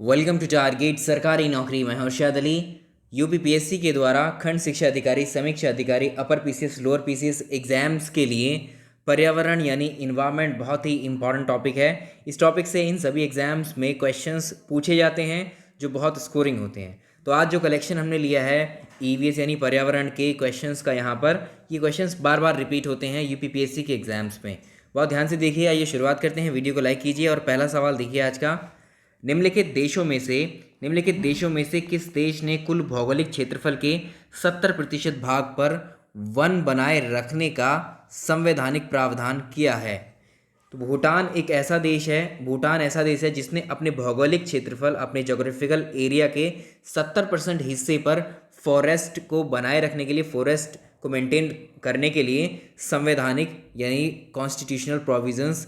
Welcome to target सरकारी नौकरी। मैं हूं अर्शद अली। यूपीपीएससी के द्वारा खंड शिक्षा अधिकारी, समीक्षा अधिकारी, upper PCS, lower PCS exams के लिए पर्यावरण यानी इन्वायरमेंट बहुत ही इंपॉर्टेंट टॉपिक है। इस टॉपिक से इन सभी एग्जाम्स में क्वेश्चंस पूछे जाते हैं जो बहुत स्कोरिंग होते हैं। तो आज जो कलेक्शन हमने लिया है ईवीएस यानी पर्यावरण के क्वेश्चंस का, यहाँ पर ये क्वेश्चंस बार बार रिपीट होते हैं यूपीपीएससी के एग्जाम्स में। बहुत ध्यान से देखिए। आइए शुरुआत करते हैं। वीडियो को लाइक कीजिए और पहला सवाल देखिए आज का। निम्नलिखित देशों में से किस देश ने कुल भौगोलिक क्षेत्रफल के 70% भाग पर वन बनाए रखने का संवैधानिक प्रावधान किया है? तो भूटान ऐसा देश है जिसने अपने भौगोलिक क्षेत्रफल, अपने जोग्राफिकल एरिया के 70% हिस्से पर फॉरेस्ट को बनाए रखने के लिए, फॉरेस्ट को मेंटेन करने के लिए संवैधानिक यानी कॉन्स्टिट्यूशनल प्रोविजंस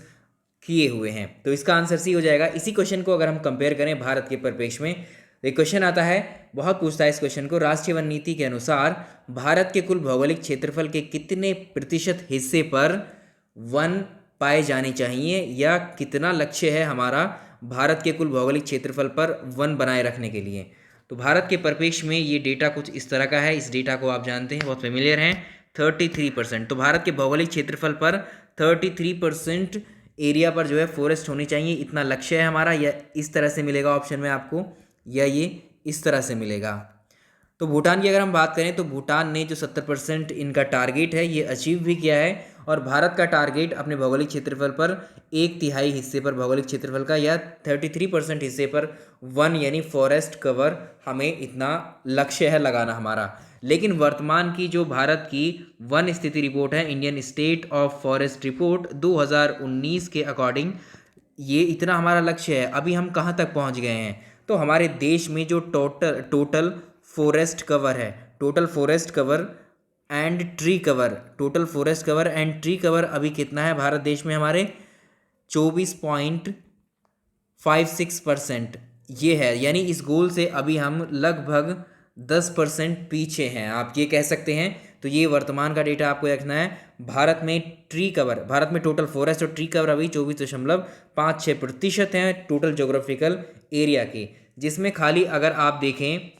किए हुए हैं। तो इसका आंसर सी हो जाएगा। इसी क्वेश्चन को अगर हम कंपेयर करें भारत के परिप्रेक्ष्य में, तो एक क्वेश्चन आता है, बहुत पूछता है इस क्वेश्चन को, राष्ट्रीय वन नीति के अनुसार भारत के कुल भौगोलिक क्षेत्रफल के कितने प्रतिशत हिस्से पर वन पाए जाने चाहिए, या कितना लक्ष्य है हमारा भारत के कुल भौगोलिक क्षेत्रफल पर वन बनाए रखने के लिए? तो भारत के परिप्रेक्ष्य में ये डेटा कुछ इस तरह का है। इस डेटा को आप जानते हैं, बहुत फेमिलियर हैं। 33%। तो भारत के भौगोलिक क्षेत्रफल पर 33% एरिया पर जो है फॉरेस्ट होनी चाहिए, इतना लक्ष्य है हमारा। या इस तरह से मिलेगा ऑप्शन में आपको, या ये इस तरह से मिलेगा। तो भूटान की अगर हम बात करें तो भूटान ने जो 70% इनका टारगेट है ये अचीव भी किया है। और भारत का टारगेट अपने भौगोलिक क्षेत्रफल पर 1/3 हिस्से पर, भौगोलिक क्षेत्रफल का, या 33% हिस्से पर वन यानी फॉरेस्ट कवर, हमें इतना लक्ष्य है लगाना हमारा। लेकिन वर्तमान की जो भारत की वन स्थिति रिपोर्ट है, Indian state of forest report 2019 के अकॉर्डिंग, ये इतना हमारा लक्ष्य है। अभी हम कहाँ तक पहुँच गए हैं? तो हमारे देश में जो टोटल फॉरेस्ट कवर है, total forest cover and tree cover अभी कितना है भारत देश में हमारे? 24.56% ये है। यानी इस गोल से अभी हम लगभग 10% पीछे हैं, आप ये कह सकते हैं। तो ये वर्तमान का डेटा आपको रखना है। भारत में टोटल फॉरेस्ट और ट्री कवर अभी 24.56% हैं टोटल जोग्राफिकल एरिया के, जिसमें खाली अगर आप देखें,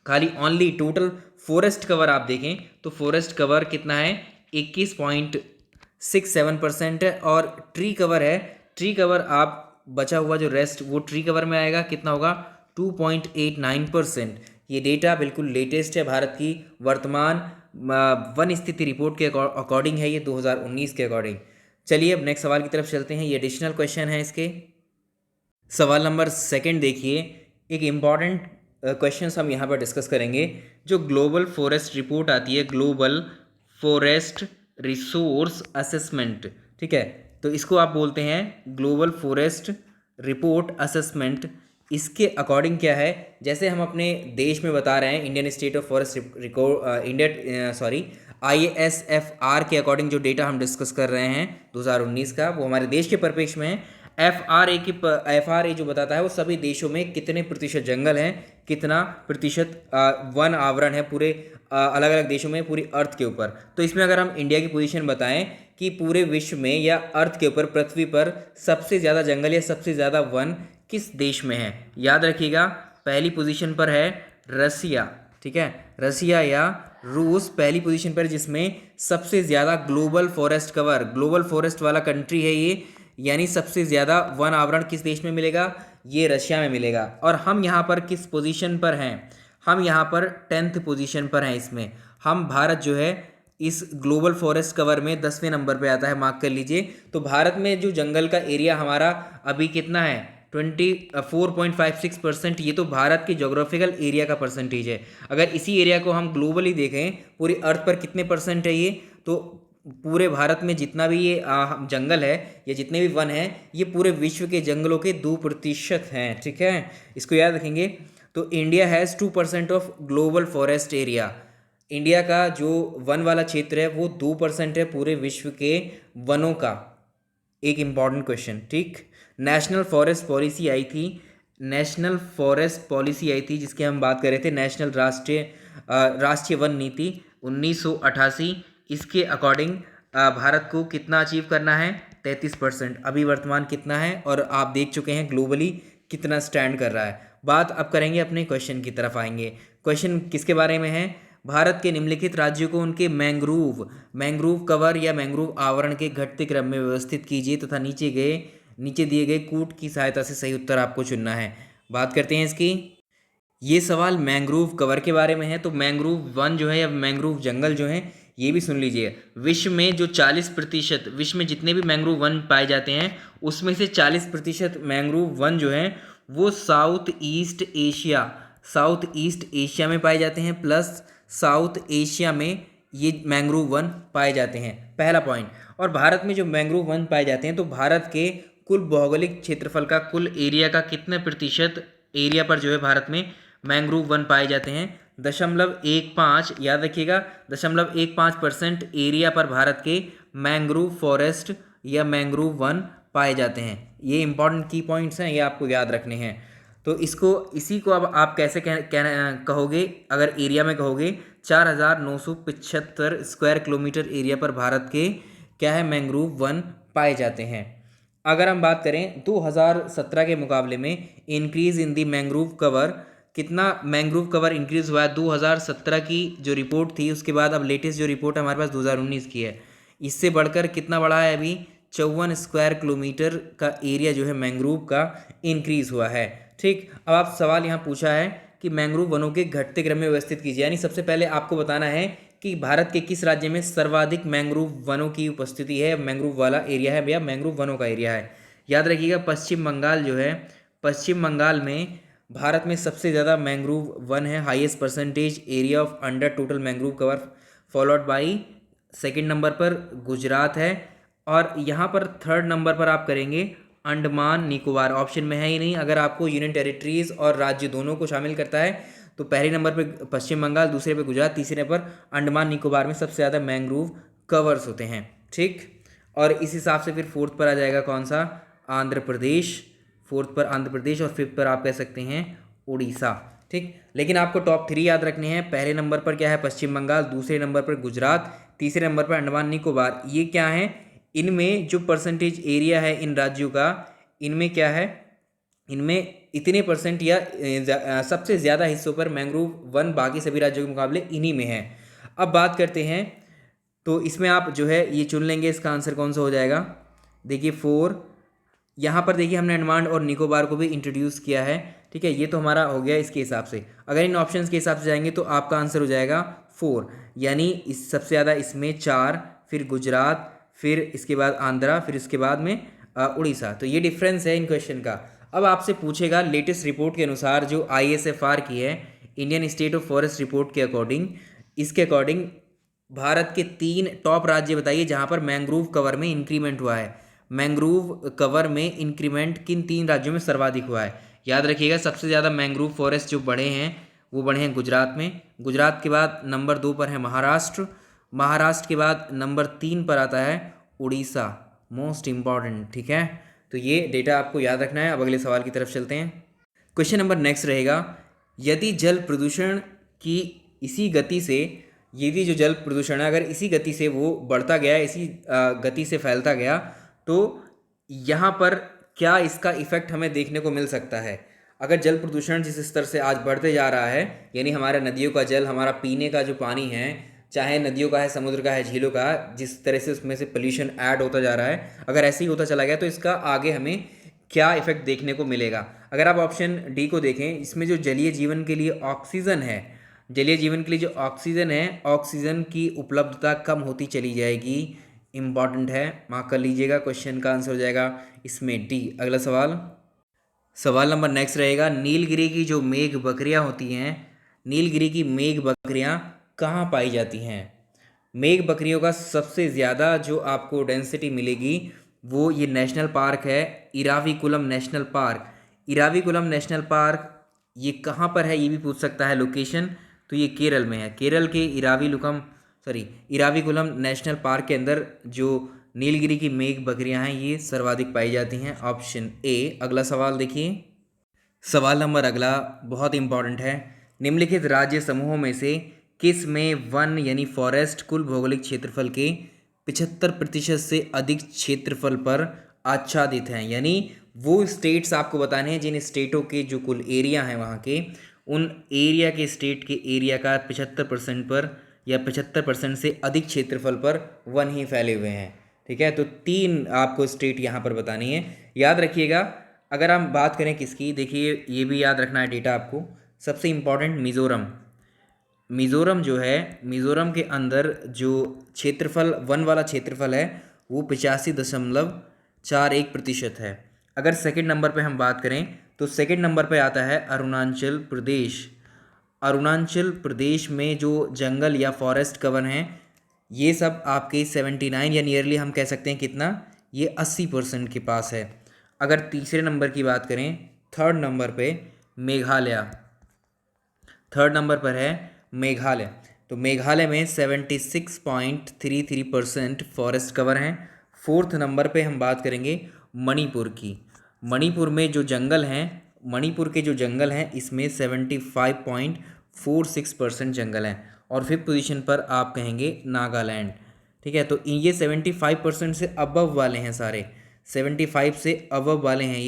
खाली ओनली टोटल फॉरेस्ट कवर आप देखें तो फॉरेस्ट कवर कितना है? 21.67% है। और ट्री कवर आप बचा हुआ जो रेस्ट वो ट्री कवर में आएगा, कितना होगा? 2.89%। ये डेटा बिल्कुल लेटेस्ट है, भारत की वर्तमान वन स्थिति रिपोर्ट के अकॉर्डिंग है, ये 2019 के अकॉर्डिंग। चलिए अब नेक्स्ट सवाल की तरफ चलते हैं। ये एडिशनल क्वेश्चन है इसके। सवाल नंबर 2 देखिए। एक इम्पॉर्टेंट क्वेश्चंस हम यहाँ पर डिस्कस करेंगे। जो ग्लोबल फॉरेस्ट रिपोर्ट आती है, ग्लोबल फॉरेस्ट रिसोर्स असेसमेंट, ठीक है, तो इसको आप बोलते हैं ग्लोबल फॉरेस्ट रिपोर्ट असेसमेंट। इसके अकॉर्डिंग क्या है, जैसे हम अपने देश में बता रहे हैं Indian state of forest ISFR के अकॉर्डिंग जो डेटा हम डिस्कस कर रहे हैं 2019 का, वो हमारे देश के परिप्रेक्ष्य में है। FRA जो बताता है वो सभी देशों में कितने प्रतिशत जंगल हैं, कितना प्रतिशत वन आवरण है पूरे अलग अलग देशों में, पूरी अर्थ के ऊपर। तो इसमें अगर हम इंडिया की पोजीशन बताएं कि पूरे विश्व में या अर्थ के ऊपर, पृथ्वी पर सबसे ज़्यादा जंगल या सबसे ज़्यादा वन किस देश में है, याद रखिएगा पहली पोजीशन पर है रसिया, ठीक है, रसिया या रूस पहली पोजीशन पर, जिसमें सबसे ज़्यादा ग्लोबल फॉरेस्ट वाला कंट्री है ये। यानी सबसे ज़्यादा वन आवरण किस देश में मिलेगा? ये रशिया में मिलेगा। और हम यहाँ पर किस पोजीशन पर हैं? हम यहाँ पर 10th पोजीशन पर हैं। इसमें हम भारत जो है इस ग्लोबल फॉरेस्ट कवर में 10वें नंबर पे आता है, मार्क कर लीजिए। तो भारत में जो जंगल का एरिया हमारा अभी कितना है? 24.56%। ये तो भारत के जोग्राफिकल एरिया का परसेंटेज है। अगर इसी एरिया को हम ग्लोबली देखें, पूरी अर्थ पर कितने परसेंट है ये, तो पूरे भारत में जितना भी ये जंगल है या जितने भी वन हैं, ये पूरे विश्व के जंगलों के 2% हैं, ठीक है, इसको याद रखेंगे। तो India has 2% of global forest area. India का जो वन वाला क्षेत्र है वो 2% है पूरे विश्व के वनों का। एक इम्पॉर्टेंट क्वेश्चन, ठीक। नेशनल फॉरेस्ट पॉलिसी आई थी जिसकी हम बात कर रहे थे, नेशनल राष्ट्रीय वन नीति 1988। इसके अकॉर्डिंग भारत को कितना अचीव करना है? 33%। अभी वर्तमान कितना है? और आप देख चुके हैं ग्लोबली कितना स्टैंड कर रहा है। बात अब करेंगे अपने क्वेश्चन की तरफ आएंगे। क्वेश्चन किसके बारे में है? भारत के निम्नलिखित राज्यों को उनके मैंग्रोव कवर या मैंग्रोव आवरण के घटते क्रम में व्यवस्थित कीजिए तथा नीचे दिए गए कूट की सहायता से सही उत्तर आपको चुनना है। बात करते हैं इसकी। ये सवाल मैंग्रोव कवर के बारे में है, तो मैंग्रोव वन जो है या मैंग्रोव जंगल जो है, ये भी सुन लीजिए। विश्व में जो 40%, विश्व में जितने भी मैंग्रोव वन पाए जाते हैं उसमें से 40% मैंग्रोव वन जो है वो साउथ ईस्ट एशिया में पाए जाते हैं, प्लस साउथ एशिया में ये मैंग्रोव वन पाए जाते हैं, पहला पॉइंट। और भारत में जो मैंग्रोव वन पाए जाते हैं, तो भारत के कुल भौगोलिक क्षेत्रफल का, कुल एरिया का कितने प्रतिशत एरिया पर जो है भारत में मैंग्रोव वन पाए जाते हैं? 0.15, याद रखिएगा, 0.15% एरिया पर भारत के मैंग्रोव फॉरेस्ट या मैंग्रोव वन पाए जाते हैं। ये इंपॉर्टेंट की पॉइंट्स हैं, ये आपको याद रखने हैं। तो इसी को अब आप कैसे कहोगे? अगर एरिया में कहोगे, 4,975 स्क्वायर किलोमीटर एरिया पर भारत के क्या है, मैंग्रोव वन पाए जाते हैं। अगर हम बात करें 2017 के मुकाबले में increase in the mangrove cover, कितना मैंग्रोव कवर इंक्रीज हुआ है? 2017 की जो रिपोर्ट थी उसके बाद अब लेटेस्ट जो रिपोर्ट हमारे पास 2019 की है, इससे बढ़कर कितना बढ़ा है? अभी 54 स्क्वायर किलोमीटर का एरिया जो है मैंग्रोव का इंक्रीज हुआ है। ठीक, अब आप सवाल यहाँ पूछा है कि मैंग्रोव वनों के घटते क्रम में व्यवस्थित कीजिए, यानी सबसे पहले आपको बताना है कि भारत के किस राज्य में सर्वाधिक मैंग्रोव वनों की उपस्थिति है, मैंग्रोव वाला एरिया है या मैंग्रोव वनों का एरिया है। याद रखिएगा, पश्चिम बंगाल जो है, पश्चिम बंगाल में भारत में सबसे ज़्यादा मैंग्रोव वन है, highest percentage area of under total mangrove cover, followed by second number पर गुजरात है, और यहाँ पर थर्ड नंबर पर आप करेंगे अंडमान निकोबार। ऑप्शन में है ही नहीं, अगर आपको यूनियन टेरिटरीज और राज्य दोनों को शामिल करता है तो पहले नंबर पे पश्चिम बंगाल, दूसरे पे गुजरात, तीसरे पर अंडमान निकोबार में सबसे ज़्यादा मैंग्रोव कवर्स होते हैं। ठीक, और इस हिसाब से फिर फोर्थ पर आ जाएगा कौन सा? आंध्र प्रदेश। फोर्थ पर आंध्र प्रदेश और फिफ्थ पर आप कह सकते हैं उड़ीसा। ठीक, लेकिन आपको टॉप 3 याद रखने हैं। पहले नंबर पर क्या है? पश्चिम बंगाल, दूसरे नंबर पर गुजरात, तीसरे नंबर पर अंडमान निकोबार। ये क्या है? इनमें जो परसेंटेज एरिया है इन राज्यों का, इनमें क्या है, इनमें इतने परसेंट या सबसे ज़्यादा हिस्सों पर मैंग्रोव वन बाकी सभी राज्यों के मुकाबले इन्हीं में है। अब बात करते हैं, तो इसमें आप जो है ये चुन लेंगे, इसका आंसर कौन सा हो जाएगा? देखिए 4, यहाँ पर देखिए हमने अंडमान और निकोबार को भी इंट्रोड्यूस किया है। ठीक है, ये तो हमारा हो गया इसके हिसाब से। अगर इन ऑप्शंस के हिसाब से जाएंगे तो आपका आंसर हो जाएगा 4, यानी इस सबसे ज़्यादा इसमें 4, फिर गुजरात, फिर इसके बाद आंध्रा, फिर इसके बाद में उड़ीसा। तो ये डिफरेंस है इन क्वेश्चन का। अब आपसे पूछेगा लेटेस्ट रिपोर्ट के अनुसार, जो ISFR की है, Indian state of forest report के अकॉर्डिंग, इसके अकॉर्डिंग भारत के 3 टॉप राज्य बताइए जहाँ पर मैंग्रोव कवर में इंक्रीमेंट हुआ है। मैंग्रोव कवर में इंक्रीमेंट किन 3 राज्यों में सर्वाधिक हुआ है? याद रखिएगा, सबसे ज़्यादा मैंग्रोव फॉरेस्ट जो बढ़े हैं वो बढ़े हैं गुजरात में। गुजरात के बाद नंबर 2 पर है महाराष्ट्र। महाराष्ट्र के बाद नंबर 3 पर आता है उड़ीसा, मोस्ट इम्पॉर्टेंट। ठीक है, तो ये डेटा आपको याद रखना है। अब अगले सवाल की तरफ चलते हैं। क्वेश्चन नंबर नेक्स्ट रहेगा, यदि जल प्रदूषण की इसी गति से, यदि जो जल प्रदूषण है अगर इसी गति से वो बढ़ता गया, इसी गति से फैलता गया, तो यहाँ पर क्या इसका इफेक्ट हमें देखने को मिल सकता है? अगर जल प्रदूषण जिस स्तर से आज बढ़ते जा रहा है, यानी हमारे नदियों का जल, हमारा पीने का जो पानी है, चाहे नदियों का है, समुद्र का है, झीलों का, जिस तरह से उसमें से पोल्यूशन ऐड होता जा रहा है, अगर ऐसे ही होता चला गया तो इसका आगे हमें क्या इफेक्ट देखने को मिलेगा? अगर आप ऑप्शन डी को देखें, इसमें जो जलीय जीवन के लिए ऑक्सीजन है, जलीय जीवन के लिए जो ऑक्सीजन है, ऑक्सीजन की उपलब्धता कम होती चली जाएगी। इंपॉर्टेंट है, मार्क कर लीजिएगा। क्वेश्चन का आंसर हो जाएगा इसमें डी। अगला सवाल नंबर नेक्स्ट रहेगा, नीलगिरी की जो मेघ बकरियां होती हैं, नीलगिरी की मेघ बकरियां कहाँ पाई जाती हैं? मेघ बकरियों का सबसे ज़्यादा जो आपको डेंसिटी मिलेगी वो ये नेशनल पार्क है, Eravikulam national park. Eravikulam national park ये कहाँ पर है, ये भी पूछ सकता है लोकेशन। तो ये केरल में है। केरल के इराविकुलम नेशनल पार्क के अंदर जो नीलगिरी की मेघ बकरियां हैं ये सर्वाधिक पाई जाती हैं, ऑप्शन ए। अगला सवाल देखिए, सवाल नंबर अगला बहुत इंपॉर्टेंट है। निम्नलिखित राज्य समूहों में से किस में वन यानी फॉरेस्ट कुल भौगोलिक क्षेत्रफल के 75% से अधिक क्षेत्रफल पर आच्छादित हैं? यानी वो स्टेट्स आपको बताने हैं जिन स्टेटों के जो कुल एरिया हैं वहाँ के, उन एरिया के स्टेट के एरिया का 75% पर या 75% से अधिक क्षेत्रफल पर वन ही फैले हुए हैं। ठीक है, तो 3 आपको स्टेट यहाँ पर बतानी है, याद रखिएगा। अगर हम बात करें किसकी, देखिए ये भी याद रखना है डेटा आपको। सबसे इम्पॉर्टेंट मिज़ोरम। मिज़ोरम जो है, मिज़ोरम के अंदर जो क्षेत्रफल वन वाला क्षेत्रफल है वो 85.41% है। अगर सेकंड नंबर पे हम बात करें तो सेकंड नंबर पे आता है अरुणाचल प्रदेश। अरुणाचल प्रदेश में जो जंगल या फॉरेस्ट कवर हैं ये सब आपके 79 या नियरली हम कह सकते हैं कितना, ये 80% के पास है। अगर तीसरे नंबर की बात करें, थर्ड नंबर पे मेघालय, थर्ड नंबर पर है मेघालय। तो मेघालय में 76.33% फॉरेस्ट कवर हैं। फोर्थ नंबर पे हम बात करेंगे मणिपुर की। मणिपुर में जो जंगल हैं, मणिपुर के जो जंगल हैं इसमें 75.46% जंगल हैं। और फिफ्थ पोजीशन पर आप कहेंगे नागालैंड। ठीक है, तो ये 75% से अबव वाले हैं सारे, 75 से अबव वाले हैं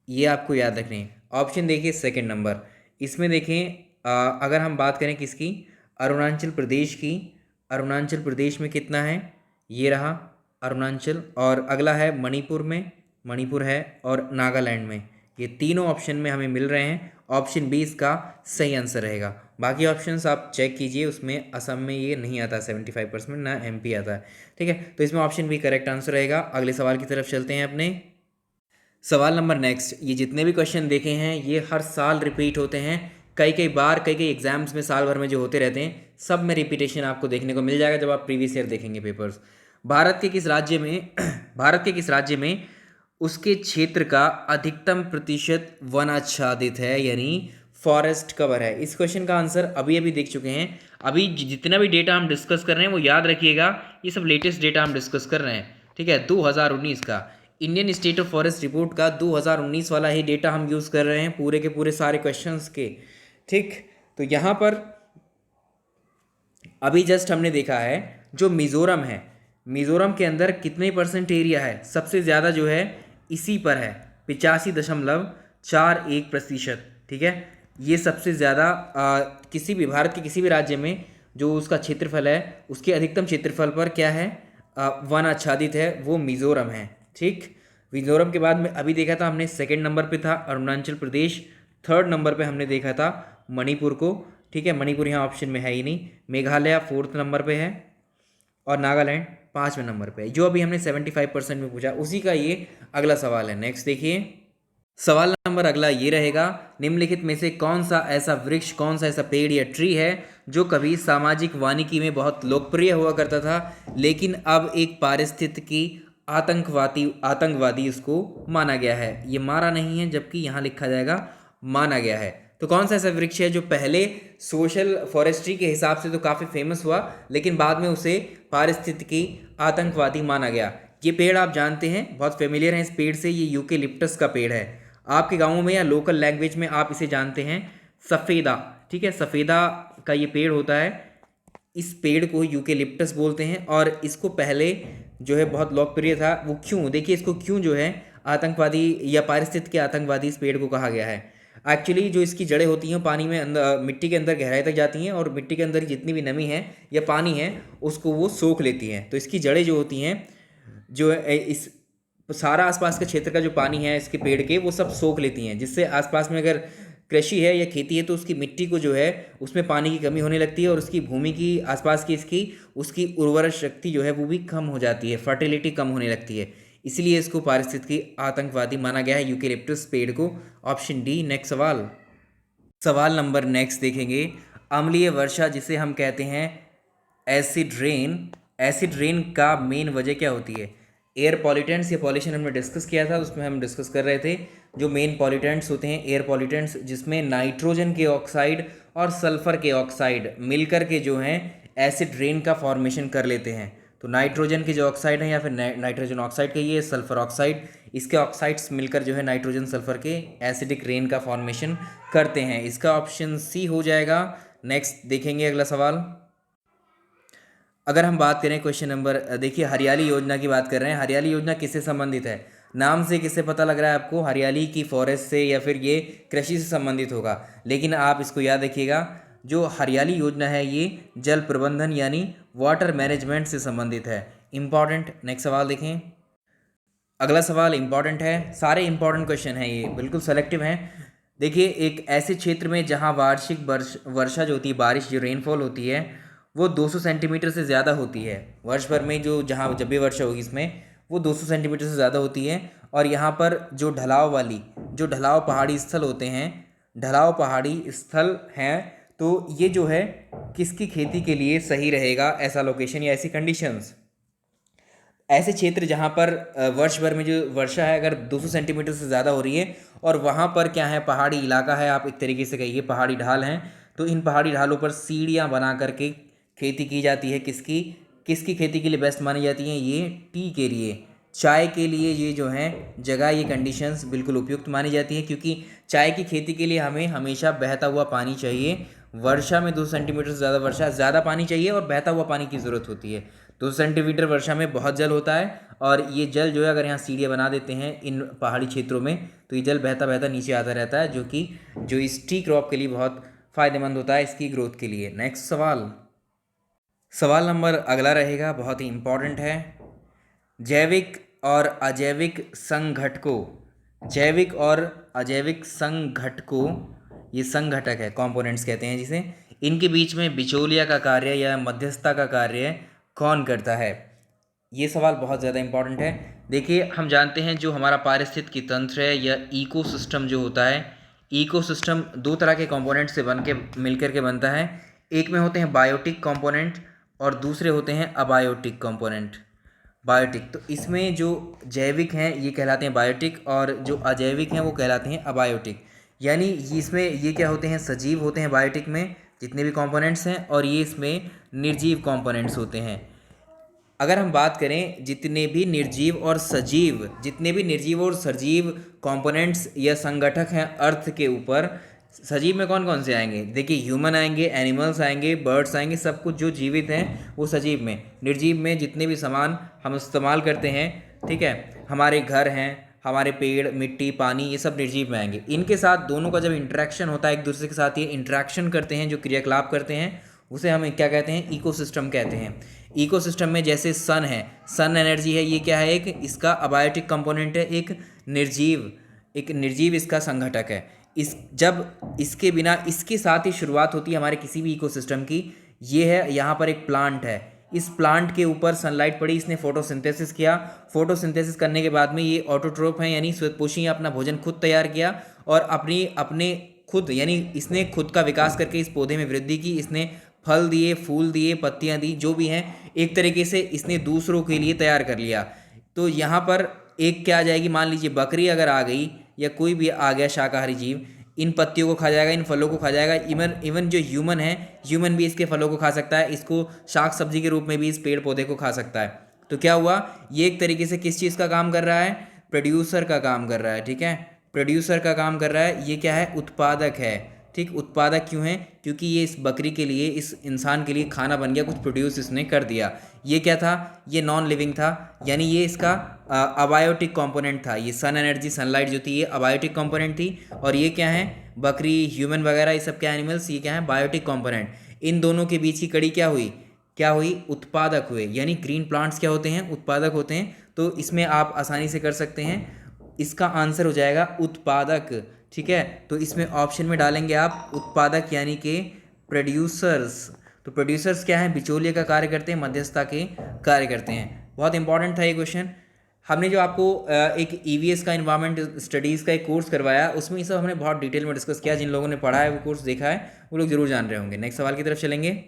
ये आपको याद रखने हैं। ऑप्शन देखिए सेकंड नंबर, इसमें देखें अगर हम बात करें किसकी, अरुणाचल प्रदेश की, अरुणाचल प्रदेश में कितना है, ये रहा अरुणाचल, और अगला है मणिपुर में, मणिपुर है, और नागालैंड में। ये तीनों ऑप्शन में हमें मिल रहे हैं। ऑप्शन बी इसका सही आंसर रहेगा। बाकी ऑप्शंस आप चेक कीजिए, उसमें असम में ये नहीं आता 75%, ना एमपी आता है। ठीक है, तो इसमें ऑप्शन बी करेक्ट आंसर रहेगा। अगले सवाल की तरफ चलते हैं अपने। सवाल नंबर नेक्स्ट, ये जितने भी क्वेश्चन देखे हैं ये हर साल रिपीट होते हैं, कई कई बार कई कई एग्जाम्स में साल भर में जो होते रहते हैं सब में रिपीटेशन आपको देखने को मिल जाएगा जब आप प्रीवियस ईयर देखेंगे पेपर्स। भारत के किस राज्य में भारत के किस राज्य में उसके क्षेत्र का अधिकतम प्रतिशत वन आच्छादित है, यानी फॉरेस्ट कवर है? इस क्वेश्चन का आंसर अभी अभी देख चुके हैं। अभी जितना भी डेटा हम डिस्कस कर रहे हैं वो याद रखिएगा, ये सब लेटेस्ट डेटा हम डिस्कस कर रहे हैं। ठीक है, 2019 का Indian state of forest report का 2019 वाला ही डेटा हम यूज़ कर रहे हैं पूरे के पूरे सारे क्वेश्चंस के। ठीक, तो यहाँ पर अभी जस्ट हमने देखा है जो मिज़ोरम है, मिज़ोरम के अंदर कितने परसेंट एरिया है, सबसे ज़्यादा जो है इसी पर है 85.41%। ठीक है, ये सबसे ज़्यादा किसी भी भारत के किसी भी राज्य में जो उसका क्षेत्रफल है उसके अधिकतम क्षेत्रफल पर क्या है, वन आच्छादित है, वो मिज़ोरम है। ठीक, मिज़ोरम के बाद में अभी देखा था हमने सेकंड नंबर पे था अरुणाचल प्रदेश, थर्ड नंबर पे हमने देखा था मणिपुर को। ठीक है, मणिपुर यहाँ ऑप्शन में है ही नहीं। मेघालय फोर्थ नंबर पे है और नागालैंड 5वें नंबर पे है। जो अभी हमने 75% में पूछा उसी का ये अगला सवाल है। नेक्स्ट देखिए, सवाल नंबर अगला ये रहेगा, निम्नलिखित में से कौन सा ऐसा वृक्ष, कौन सा ऐसा पेड़ या ट्री है जो कभी सामाजिक वानिकी में बहुत लोकप्रिय हुआ करता था लेकिन अब एक पारिस्थितिकी आतंकवादी उसको माना गया है? ये मारा नहीं है जबकि यहाँ लिखा जाएगा माना गया है। तो कौन सा ऐसा वृक्ष है जो पहले सोशल फॉरेस्ट्री के हिसाब से तो काफ़ी फेमस हुआ लेकिन बाद में उसे पारिस्थितिकी आतंकवादी माना गया? ये पेड़ आप जानते हैं, बहुत फेमिलियर हैं इस पेड़ से, ये यूकेलिप्टस का पेड़ है। आपके गाँवों में या लोकल लैंग्वेज में आप इसे जानते हैं सफ़ेदा। ठीक है, सफ़ेदा का ये पेड़ होता है, इस पेड़ को यूकेलिप्टस बोलते हैं और इसको पहले जो है बहुत लोकप्रिय था। वो क्यों, देखिए इसको क्यों जो है आतंकवादी या पारिस्थितिकी आतंकवादी इस पेड़ को कहा गया है। एक्चुअली जो इसकी जड़ें होती हैं पानी में अंदर, मिट्टी के अंदर गहराई तक जाती हैं और मिट्टी के अंदर जितनी भी नमी है या पानी है उसको वो सोख लेती हैं। तो इसकी जड़ें जो होती हैं, जो इस सारा आसपास के क्षेत्र का जो पानी है इसके पेड़ के, वो सब सोख लेती हैं, जिससे आसपास में अगर कृषि है या खेती है तो उसकी मिट्टी को जो है उसमें पानी की कमी होने लगती है और उसकी भूमि की आसपास की उसकी उर्वरा शक्ति जो है वो भी कम हो जाती है, फर्टिलिटी कम होने लगती है। इसलिए इसको पारिस्थितिकी आतंकवादी माना गया है, यूकेलिप्टस पेड़ को। Option D. नेक्स्ट सवाल, सवाल नंबर नेक्स्ट देखेंगे, अम्लीय वर्षा जिसे हम कहते हैं एसिड रेन, एसिड रेन का मेन वजह क्या होती है? एयर पॉल्यूटेंट्स या पॉल्यूशन हमने डिस्कस किया था, उसमें हम डिस्कस कर रहे थे जो मेन पॉल्यूटेंट्स होते हैं एयर पॉल्यूटेंट्स, जिसमें नाइट्रोजन के ऑक्साइड और सल्फर के ऑक्साइड मिलकर के जो हैं एसिड रेन का फॉर्मेशन कर लेते हैं। तो नाइट्रोजन के जो ऑक्साइड हैं या फिर नाइट्रोजन ऑक्साइड कहिए, सल्फर ऑक्साइड, इसके ऑक्साइड्स मिलकर जो है नाइट्रोजन सल्फर के एसिडिक रेन का फॉर्मेशन करते हैं। इसका ऑप्शन सी हो जाएगा। नेक्स्ट देखेंगे अगला सवाल। अगर हम बात करें क्वेश्चन नंबर, देखिए हरियाली योजना की बात कर रहे हैं, हरियाली योजना किससे संबंधित है? नाम से किससे पता लग रहा है आपको? हरियाली की, फॉरेस्ट से, या फिर ये कृषि से संबंधित होगा। लेकिन आप इसको याद रखिएगा, जो हरियाली योजना है ये जल प्रबंधन यानी वाटर मैनेजमेंट से संबंधित है। इंपॉर्टेंट। नेक्स्ट सवाल देखें। अगला सवाल इंपॉर्टेंट है, सारे इंपॉर्टेंट क्वेश्चन हैं ये, बिल्कुल सेलेक्टिव हैं। देखिए, एक ऐसे क्षेत्र में जहां वार्षिक वर्षा जो होती है, बारिश जो रेनफॉल होती है, वो 200 सेंटीमीटर से ज़्यादा होती है। वर्ष भर में जो जहाँ जब भी वर्षा होगी इसमें वो 200 सेंटीमीटर से ज़्यादा होती है। और यहाँ पर जो ढलाव पहाड़ी स्थल होते हैं, ढलाव पहाड़ी स्थल हैं, तो ये जो है किसकी खेती के लिए सही रहेगा, ऐसा लोकेशन या ऐसी कंडीशंस? ऐसे क्षेत्र जहाँ पर वर्ष भर में जो वर्षा है अगर 200 सेंटीमीटर से ज़्यादा हो रही है, और वहाँ पर क्या है, पहाड़ी इलाका है, आप एक तरीके से कहिए पहाड़ी ढाल हैं, तो इन पहाड़ी ढालों पर सीढ़ियाँ बना करके खेती की जाती है। किसकी किसकी खेती के लिए बेस्ट मानी जाती हैं? ये टी के लिए, चाय के लिए ये जो है जगह, ये कंडीशंस बिल्कुल उपयुक्त मानी जाती है, क्योंकि चाय की खेती के लिए हमें हमेशा बहता हुआ पानी चाहिए। वर्षा में 2 सेंटीमीटर से ज़्यादा वर्षा, ज़्यादा पानी चाहिए और बहता हुआ पानी की ज़रूरत होती है। 2 सेंटीमीटर वर्षा में बहुत जल होता है, और ये जल जो है अगर यहाँ सीढ़ियाँ बना देते हैं इन पहाड़ी क्षेत्रों में, तो ये जल बहता बहता नीचे आता रहता है, जो कि इस टी क्रॉप के लिए बहुत फ़ायदेमंद होता है, इसकी ग्रोथ के लिए। नेक्स्ट सवाल नंबर अगला रहेगा, बहुत ही इम्पॉर्टेंट है। जैविक और अजैविक संघटकों, जैविक और अजैविक संघटकों, ये संघटक है, कंपोनेंट्स कहते हैं जिसे, इनके बीच में बिचौलिया का कार्य या मध्यस्थता का कार्य कौन करता है? ये सवाल बहुत ज़्यादा इंपॉर्टेंट है। देखिए, हम जानते हैं जो हमारा पारिस्थितिकी तंत्र है या इकोसिस्टम जो होता है, इकोसिस्टम 2 तरह के कंपोनेंट से बन के मिलकर के बनता है। एक में होते हैं बायोटिक कंपोनेंट और दूसरे होते हैं अबायोटिक कंपोनेंट। बायोटिक, तो इसमें जो जैविक हैं ये कहलाते हैं बायोटिक, और जो अजैविक हैं वो कहलाते हैं अबायोटिक। यानी इसमें ये क्या होते हैं, सजीव होते हैं बायोटिक में जितने भी कंपोनेंट्स हैं, और ये इसमें निर्जीव कंपोनेंट्स होते हैं। अगर हम बात करें जितने भी निर्जीव और सजीव कंपोनेंट्स या संगठक हैं अर्थ के ऊपर, सजीव में कौन कौन से आएंगे? देखिए, ह्यूमन आएंगे, एनिमल्स आएंगे, बर्ड्स आएंगे, सब कुछ जो जीवित हैं वो सजीव में। निर्जीव में जितने भी सामान हम इस्तेमाल करते हैं, ठीक है, हमारे घर हैं, हमारे पेड़, मिट्टी, पानी, ये सब निर्जीव में आएंगे। इनके साथ दोनों का जब इंटरेक्शन होता है, एक दूसरे के साथ ये इंटरेक्शन करते हैं, जो क्रियाकलाप करते हैं, उसे हम क्या कहते हैं? इकोसिस्टम कहते हैं। इकोसिस्टम में जैसे सन है, सन एनर्जी है, ये क्या है? एक इसका अबायोटिक कंपोनेंट है, एक निर्जीव इसका संघटक है। जब इसके बिना, इसके साथ ही शुरुआत होती है हमारे किसी भी इकोसिस्टम की। ये है, यहाँ पर एक प्लांट है, इस प्लांट के ऊपर सनलाइट पड़ी, इसने फोटोसिंथेसिस किया, फोटोसिंथेसिस करने के बाद में ये ऑटोट्रोफ है, यानी स्वयंपोषी, अपना भोजन खुद तैयार किया, और अपने खुद, यानी इसने खुद का विकास करके इस पौधे में वृद्धि की, इसने फल दिए, फूल दिए, पत्तियां दी, जो भी हैं, एक तरीके से इसने दूसरों के लिए तैयार कर लिया। तो यहाँ पर एक क्या आ जाएगी, मान लीजिए बकरी अगर आ गई या कोई भी आ गया शाकाहारी जीव, इन पत्तियों को खा जाएगा, इन फलों को खा जाएगा। इवन जो ह्यूमन है, ह्यूमन भी इसके फलों को खा सकता है, इसको शाक सब्जी के रूप में भी इस पेड़ पौधे को खा सकता है। तो क्या हुआ, ये एक तरीके से किस चीज़ का काम कर रहा है? प्रोड्यूसर का काम कर रहा है, ठीक है, प्रोड्यूसर का काम कर रहा है। ये क्या है? उत्पादक है, ठीक। उत्पादक क्यों है? क्योंकि ये इस बकरी के लिए, इस इंसान के लिए खाना बन गया, कुछ प्रोड्यूस इसने कर दिया। ये क्या था? ये नॉन लिविंग था, यानी ये इसका अबायोटिक कंपोनेंट था। ये सन एनर्जी, सनलाइट जो थी, ये अबायोटिक कंपोनेंट थी। और ये क्या है? बकरी, ह्यूमन वगैरह, ये सब क्या एनिमल्स, ये क्या है? Biotic component. इन दोनों के बीच की कड़ी क्या हुई? उत्पादक हुए। यानी ग्रीन प्लांट्स क्या होते हैं? उत्पादक होते हैं। तो इसमें आप आसानी से कर सकते हैं, इसका आंसर हो जाएगा उत्पादक, ठीक है। तो इसमें ऑप्शन में डालेंगे आप उत्पादक, यानी कि प्रोड्यूसर्स। तो प्रोड्यूसर्स क्या है? बिचौलिए का कार्य करते हैं, मध्यस्थता के कार्य करते हैं। बहुत इंपॉर्टेंट था ये क्वेश्चन। हमने जो आपको एक ईवीएस का, इन्वायरमेंट स्टडीज़ का एक कोर्स करवाया, उसमें ये सब हमने बहुत डिटेल में डिस्कस किया। जिन लोगों ने पढ़ा है, वो कोर्स देखा है, वो लोग जरूर जान रहे होंगे। नेक्स्ट सवाल की तरफ चलेंगे।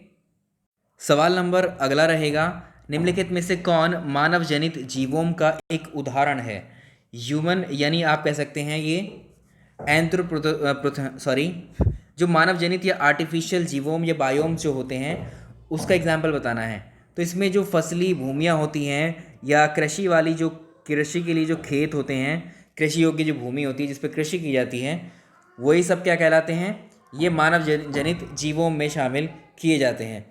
सवाल नंबर अगला रहेगा, निम्नलिखित में से कौन मानव जनित जीवों का एक उदाहरण है? ह्यूमन, यानी आप कह सकते हैं ये जो मानव जनित या आर्टिफिशियल जीवोम या बायोम्स जो होते हैं, उसका एग्जाम्पल बताना है। तो इसमें जो फसली भूमियाँ होती हैं, या कृषि वाली, जो कृषि के लिए जो खेत होते हैं, कृषि योग्य जो भूमि होती है जिस पर कृषि की जाती है, वही सब क्या कहलाते हैं? ये मानव जनित जीवों में शामिल किए जाते हैं,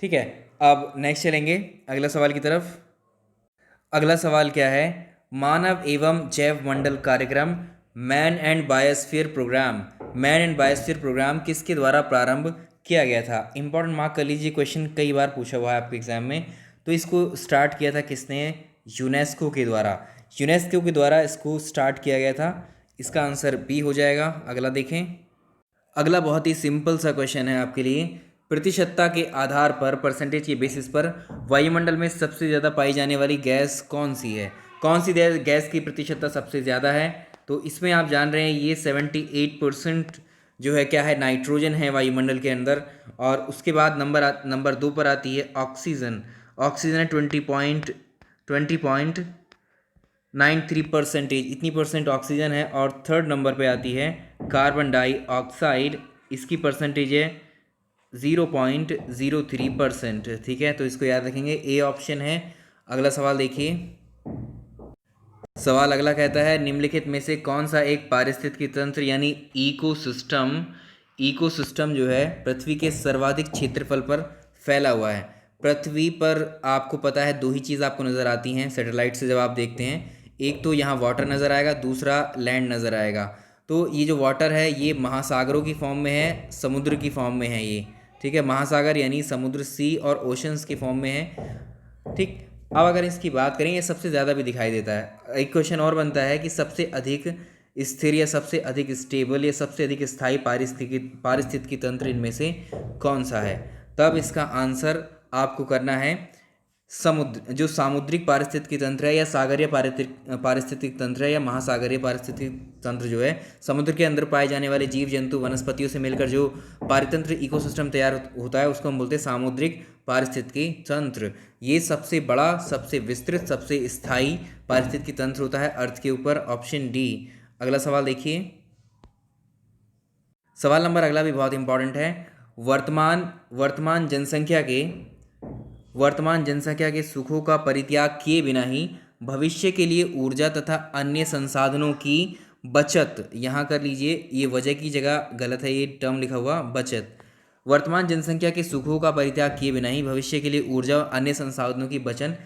ठीक है। अब नेक्स्ट चलेंगे अगला सवाल की तरफ। अगला सवाल क्या है? मानव एवं जैव मंडल कार्यक्रम मैन एंड बायोस्फीयर प्रोग्राम किसके द्वारा प्रारंभ किया गया था? इंपॉर्टेंट मार्क कर लीजिए, क्वेश्चन कई बार पूछा हुआ है आपके एग्जाम में। तो इसको स्टार्ट किया था किसने? यूनेस्को के द्वारा। यूनेस्को के द्वारा इसको स्टार्ट किया गया था। इसका आंसर बी हो जाएगा। अगला देखें। अगला बहुत ही सिंपल सा क्वेश्चन है आपके लिए। प्रतिशतता के आधार पर, परसेंटेज के बेसिस पर वायुमंडल में सबसे ज़्यादा पाई जाने वाली गैस कौन सी है? कौन सी गैस की प्रतिशतता सबसे ज़्यादा है? तो इसमें आप जान रहे हैं ये 78% जो है क्या है, नाइट्रोजन है वायुमंडल के अंदर। और उसके बाद नंबर 2 पर आती है ऑक्सीजन। ऑक्सीजन है 20.93%, इतनी परसेंट ऑक्सीजन है। और थर्ड नंबर पे आती है कार्बन डाइऑक्साइड, इसकी परसेंटेज है 0.03%। ठीक है, तो इसको याद रखेंगे, ए ऑप्शन है। अगला सवाल देखिए। सवाल अगला कहता है निम्नलिखित में से कौन सा एक पारिस्थितिकी तंत्र यानी इकोसिस्टम जो है पृथ्वी के सर्वाधिक क्षेत्रफल पर फैला हुआ है? पृथ्वी पर आपको पता है दो ही चीज़ आपको नज़र आती हैं सैटेलाइट से जब आप देखते हैं। एक तो यहाँ वाटर नज़र आएगा, दूसरा लैंड नज़र आएगा। तो ये जो वाटर है ये महासागरों की फॉर्म में है, समुद्र की फॉर्म में है ये। ठीक है, महासागर यानी समुद्र, सी और ओशंस की फॉर्म में है। ठीक, अब अगर इसकी बात करें, ये सबसे ज़्यादा भी दिखाई देता है। एक क्वेश्चन और बनता है कि सबसे अधिक स्थिर या सबसे अधिक स्टेबल या सबसे अधिक स्थायी पारिस्थितिकी तंत्र इनमें से कौन सा है? तब इसका आंसर आपको करना है समुद्र, जो सामुद्रिक पारिस्थितिकी तंत्र है या सागरीय पारिस्थितिकी तंत्र है या महासागरीय पारिस्थितिकी तंत्र जो है, समुद्र के अंदर पाए जाने वाले जीव जंतु वनस्पतियों से मिलकर जो पारितंत्र इकोसिस्टम तैयार होता है उसको हम बोलते हैं सामुद्रिक पारिस्थितिकी तंत्र। ये सबसे बड़ा, सबसे विस्तृत, सबसे स्थायी पारिस्थितिकी तंत्र होता है अर्थ के ऊपर। Option D. अगला सवाल देखिए। सवाल नंबर अगला भी बहुत इंपॉर्टेंट है। वर्तमान जनसंख्या के सुखों का परित्याग किए बिना ही भविष्य के लिए ऊर्जा तथा अन्य संसाधनों की बचत, यहाँ कर लीजिए, ये वजह की जगह गलत है, ये टर्म लिखा हुआ बचत। वर्तमान जनसंख्या के सुखों का परित्याग किए बिना ही भविष्य के लिए ऊर्जा और अन्य संसाधनों की बचत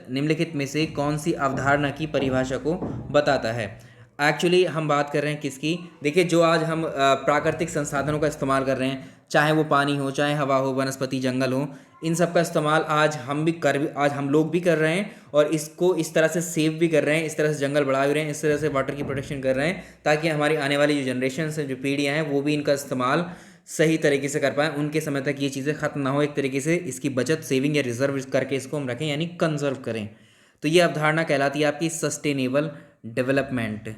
निम्नलिखित में से कौन सी अवधारणा की परिभाषा को बताता है? एक्चुअली हम बात कर रहे हैं किसकी? देखिए, जो आज हम प्राकृतिक संसाधनों का इस्तेमाल कर रहे हैं, चाहे वो पानी हो, चाहे हवा हो, वनस्पति, जंगल हो, इन सब का इस्तेमाल आज हम लोग भी कर रहे हैं और इसको इस तरह से सेव भी कर रहे हैं, इस तरह से जंगल बढ़ा भी रहे हैं, इस तरह से वाटर की प्रोटेक्शन कर रहे हैं ताकि हमारी आने वाली जो जनरेशन है, जो पीढ़ियाँ हैं, वो भी इनका इस्तेमाल सही तरीके से कर पाएँ, उनके समय तक ये चीज़ें ख़त्म ना हो। एक तरीके से इसकी बचत, सेविंग या रिजर्व करके इसको हम रखें, यानी कंजर्व करें। तो ये अवधारणा कहलाती है आपकी सस्टेनेबल डेवलपमेंट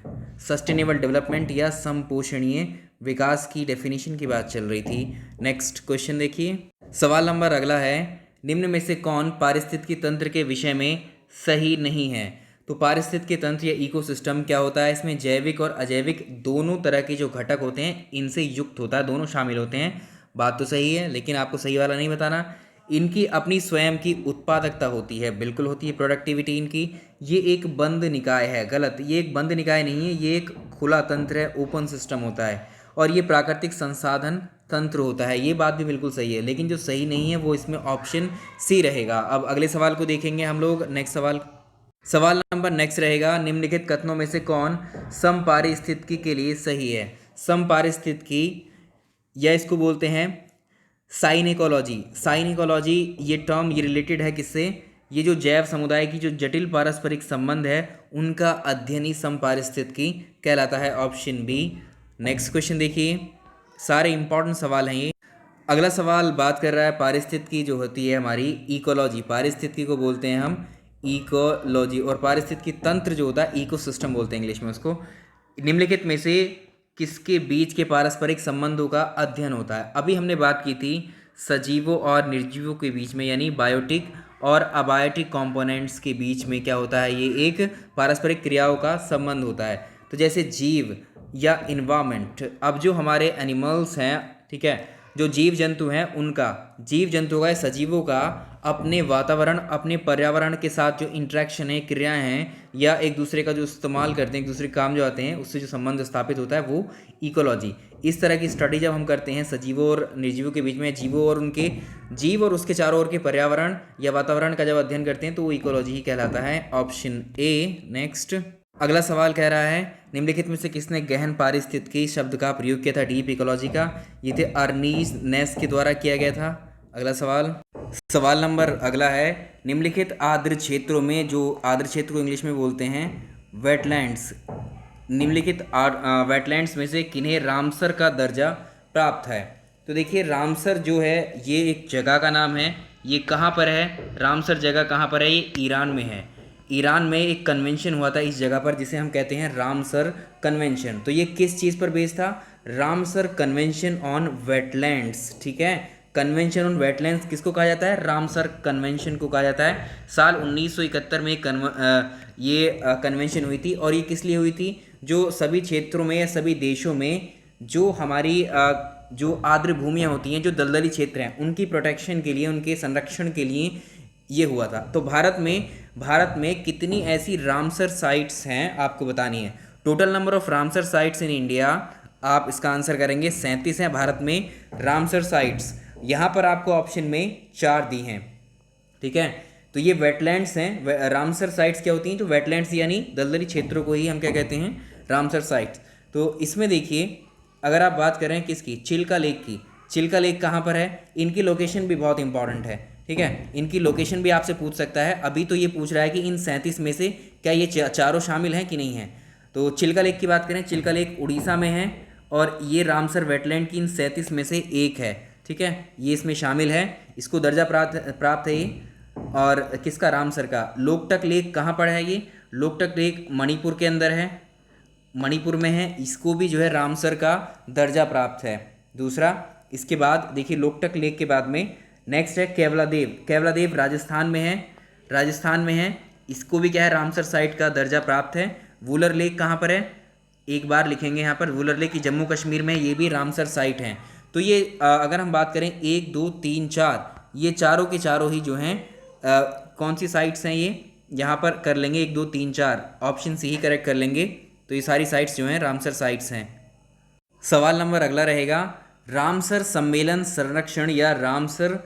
या समपोषणीय विकास की डेफिनेशन की बात चल रही थी। नेक्स्ट क्वेश्चन देखिए। सवाल नंबर अगला है निम्न में से कौन पारिस्थितिकी तंत्र के विषय में सही नहीं है? तो पारिस्थितिकी तंत्र या इकोसिस्टम क्या होता है? इसमें जैविक और अजैविक दोनों तरह के जो घटक होते हैं इनसे युक्त होता है, दोनों शामिल होते हैं। बात तो सही है, लेकिन आपको सही वाला नहीं बताना। इनकी अपनी स्वयं की उत्पादकता होती है, बिल्कुल होती है, प्रोडक्टिविटी इनकी। ये एक बंद निकाय है, गलत, ये एक बंद निकाय नहीं है, ये एक खुला तंत्र है, ओपन सिस्टम होता है। और ये प्राकृतिक संसाधन तंत्र होता है, ये बात भी बिल्कुल सही है, लेकिन जो सही नहीं है वो इसमें ऑप्शन सी रहेगा। अब अगले सवाल को देखेंगे हम लोग। नेक्स्ट सवाल नंबर नेक्स्ट रहेगा निम्नलिखित कथनों में से कौन समपारिस्थितिकी के लिए सही है? समपारिस्थितिकी या इसको बोलते हैं साइनिकोलॉजी, ये टर्म ये रिलेटेड है किससे? ये जो जैव समुदाय की जो जटिल पारस्परिक संबंध है उनका अध्ययन ही समपारिस्थितिकी कहलाता है। Option B. नेक्स्ट क्वेश्चन देखिए, सारे इंपॉर्टेंट सवाल हैं ये। अगला सवाल बात कर रहा है पारिस्थितिकी जो होती है हमारी इकोलॉजी, पारिस्थितिकी को बोलते हैं हम इकोलॉजी, और पारिस्थितिकी तंत्र जो होता है इकोसिस्टम बोलते हैं इंग्लिश में उसको। निम्नलिखित में से किसके बीच के पारस्परिक संबंधों का अध्ययन होता है? अभी हमने बात की थी सजीवों और निर्जीवों के बीच में, यानी बायोटिक और अबायोटिक कंपोनेंट्स के बीच में क्या होता है, ये एक पारस्परिक क्रियाओं का संबंध होता है। तो जैसे जीव या इन्वायरमेंट, अब जो हमारे एनिमल्स हैं, ठीक है, जो जीव जंतु हैं, जीव जंतुओं का, सजीवों का अपने वातावरण, अपने पर्यावरण के साथ जो इंटरेक्शन है, क्रियाएं हैं, या एक दूसरे का जो इस्तेमाल करते हैं, एक दूसरे काम जो आते हैं, उससे जो संबंध स्थापित होता है वो इकोलॉजी। इस तरह की स्टडी जब हम करते हैं सजीवों और निर्जीवों के बीच में, जीवों और उनके जीव और उसके चारों ओर के पर्यावरण या वातावरण का जब अध्ययन करते हैं तो वो इकोलॉजी ही कहलाता है। Option A. नेक्स्ट अगला सवाल कह रहा है निम्नलिखित में से किसने गहन पारिस्थितिकी शब्द का प्रयोग किया था डीप इकोलॉजी का? ये थे अर्नीस्ट नेस के द्वारा किया गया था। अगला सवाल नंबर अगला है निम्नलिखित आर्द्र क्षेत्रों में, जो आर्द्र क्षेत्र को इंग्लिश में बोलते हैं वेटलैंड्स, निम्नलिखित वेटलैंड्स में से किन्हें रामसर का दर्जा प्राप्त है? तो देखिए रामसर जो है ये एक जगह का नाम है। ये कहाँ पर है? रामसर जगह कहाँ पर है? ये ईरान में है। ईरान में एक कन्वेंशन हुआ था इस जगह पर जिसे हम कहते हैं रामसर कन्वेंशन। तो ये किस चीज़ पर बेस्ड था? Ramsar convention on wetlands. ठीक है, कन्वेंशन ऑन वेटलैंड्स किसको कहा जाता है? रामसर कन्वेंशन को कहा जाता है। साल 1971 में ये कन्वेंशन हुई थी। और ये किस लिए हुई थी? जो सभी क्षेत्रों में या सभी देशों में जो हमारी जो आर्द्र भूमियाँ होती हैं, जो दलदली क्षेत्र हैं, उनकी प्रोटेक्शन के लिए, उनके संरक्षण के लिए ये हुआ था। तो भारत में कितनी ऐसी रामसर साइट्स हैं आपको बतानी है। Total number of Ramsar sites in India, आप इसका आंसर करेंगे 37 हैं भारत में रामसर साइट्स। यहाँ पर आपको ऑप्शन में 4 दी हैं। ठीक है, तो ये वेटलैंड्स हैं। रामसर साइट्स क्या होती हैं? तो वेटलैंड्स यानी दलदली क्षेत्रों को ही हम क्या कहते हैं? Ramsar sites. तो इसमें देखिए अगर आप बात करें किसकी, चिल्का लेक की, चिल्का लेक कहाँ पर है? इनकी लोकेशन भी बहुत इंपॉर्टेंट है। ठीक है, इनकी लोकेशन भी आपसे पूछ सकता है। अभी तो ये पूछ रहा है कि इन 37 में से क्या ये चारों शामिल हैं कि नहीं हैं। तो चिल्का लेक की बात करें, चिल्का लेक उड़ीसा में है और ये रामसर वेटलैंड की इन 37 में से एक है। ठीक है, ये इसमें शामिल है, इसको दर्जा प्राप्त है ये। और किसका? रामसर का। लोकटक लेक कहाँ पर है? ये लोकटक लेक मणिपुर के अंदर है, मणिपुर में है। इसको भी जो है रामसर का दर्जा प्राप्त है। दूसरा, इसके बाद देखिए लोकटक लेक के बाद में नेक्स्ट है केवलादेव। केवलादेव राजस्थान में है। इसको भी क्या है? रामसर साइट का दर्जा प्राप्त है। वुलर लेक कहाँ पर है? एक बार लिखेंगे यहाँ पर, वुलर लेक की जम्मू कश्मीर में, ये भी रामसर साइट हैं। तो ये अगर हम बात करें 1 2 3 4, ये चारों के चारों ही जो हैं कौन सी साइट्स हैं? ये यहाँ पर कर लेंगे 1 2 3 4, ऑप्शन सी ही करेक्ट कर लेंगे। तो ये सारी साइट्स जो हैं रामसर साइट्स हैं। सवाल नंबर अगला रहेगा रामसर सम्मेलन संरक्षण या रामसर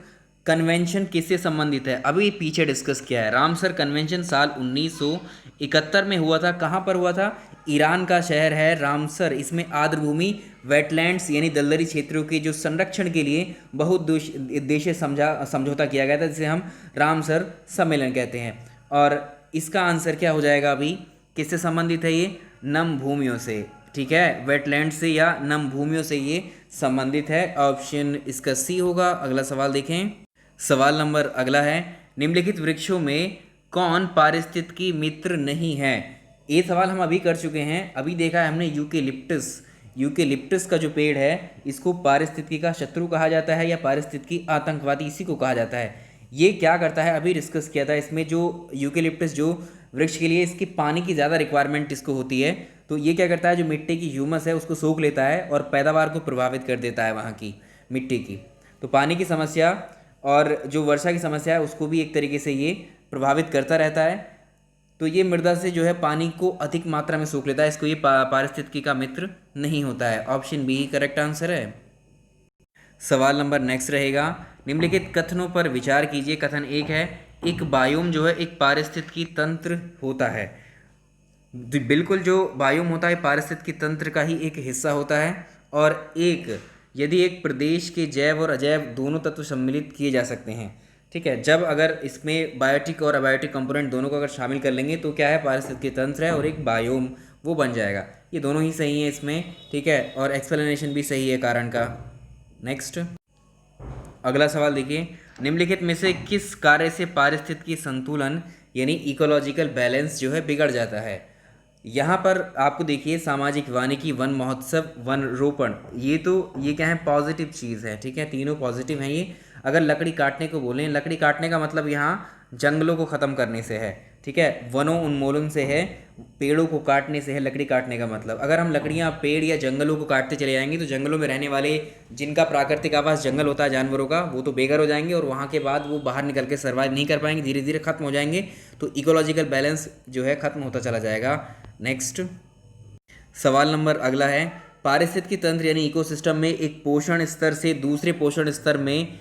कन्वेंशन किससे संबंधित है? अभी पीछे डिस्कस किया है। रामसर कन्वेंशन साल 1971 में हुआ था। कहाँ पर हुआ था? ईरान का शहर है रामसर। इसमें आर्द्र भूमि वेटलैंड्स यानी दलदली क्षेत्रों के जो संरक्षण के लिए बहुउद्देशीय समझौता किया गया था, जिसे हम रामसर सम्मेलन कहते हैं। और इसका आंसर क्या हो जाएगा? अभी किससे संबंधित है ये? नम भूमियों से। ठीक है, वेटलैंड से या नम भूमियों से ये संबंधित है। ऑप्शन इसका सी होगा। अगला सवाल देखें। सवाल नंबर अगला है निम्नलिखित वृक्षों में कौन पारिस्थितिकी मित्र नहीं है? ये सवाल हम अभी कर चुके हैं। अभी देखा है हमने यूकेलिप्टस का जो पेड़ है इसको पारिस्थितिकी का शत्रु कहा जाता है या पारिस्थितिकी आतंकवादी, इसी को कहा जाता है। ये क्या करता है? अभी डिस्कस किया था। इसमें जो यूकेलिप्टस जो वृक्ष के लिए इसकी पानी की ज़्यादा रिक्वायरमेंट इसको होती है, तो ये क्या करता है? जो मिट्टी की ह्यूमस है उसको सोख लेता है और पैदावार को प्रभावित कर देता है वहाँ की मिट्टी की। तो पानी की समस्या और जो वर्षा की समस्या है उसको भी एक तरीके से ये प्रभावित करता रहता है। तो ये मृदा से जो है पानी को अधिक मात्रा में सोख लेता है। इसको ये पारिस्थितिकी का मित्र नहीं होता है। ऑप्शन बी ही करेक्ट आंसर है। सवाल नंबर नेक्स्ट रहेगा निम्नलिखित कथनों पर विचार कीजिए। कथन 1 है एक बायोम जो है एक पारिस्थितिकी तंत्र होता है। बिल्कुल, जो बायोम होता है पारिस्थितिकी तंत्र का ही एक हिस्सा होता है। और यदि एक प्रदेश के जैव और अजैव दोनों तत्व सम्मिलित किए जा सकते हैं। ठीक है, जब अगर इसमें बायोटिक और अबायोटिक कंपोनेंट दोनों को अगर शामिल कर लेंगे तो क्या है? पारिस्थितिकी तंत्र है और एक बायोम वो बन जाएगा। ये दोनों ही सही है इसमें। ठीक है, और एक्सप्लेनेशन भी सही है कारण का। नेक्स्ट अगला सवाल देखिए निम्नलिखित में से किस कार्य से पारिस्थितिकी संतुलन यानी इकोलॉजिकल बैलेंस जो है बिगड़ जाता है? यहाँ पर आपको देखिए सामाजिक वानिकी, वन महोत्सव, वन रोपण, ये क्या है? पॉजिटिव चीज़ है। ठीक है, तीनों पॉजिटिव हैं ये। अगर लकड़ी काटने को बोलें, लकड़ी काटने का मतलब यहाँ जंगलों को ख़त्म करने से है। ठीक है, वनों उन्मूलन से है, पेड़ों को काटने से है लकड़ी काटने का मतलब। अगर हम लकड़ियाँ, पेड़ या जंगलों को काटते चले जाएंगे तो जंगलों में रहने वाले जिनका प्राकृतिक आवास जंगल होता है जानवरों का, वो तो बेघर हो जाएंगे और वहाँ के बाद वो बाहर निकल के सर्वाइव नहीं कर पाएंगे, धीरे धीरे खत्म हो जाएंगे। तो इकोलॉजिकल बैलेंस जो है ख़त्म होता चला जाएगा। नेक्स्ट सवाल नंबर अगला है पारिस्थितिकी तंत्र यानी इकोसिस्टम में एक पोषण स्तर से दूसरे पोषण स्तर में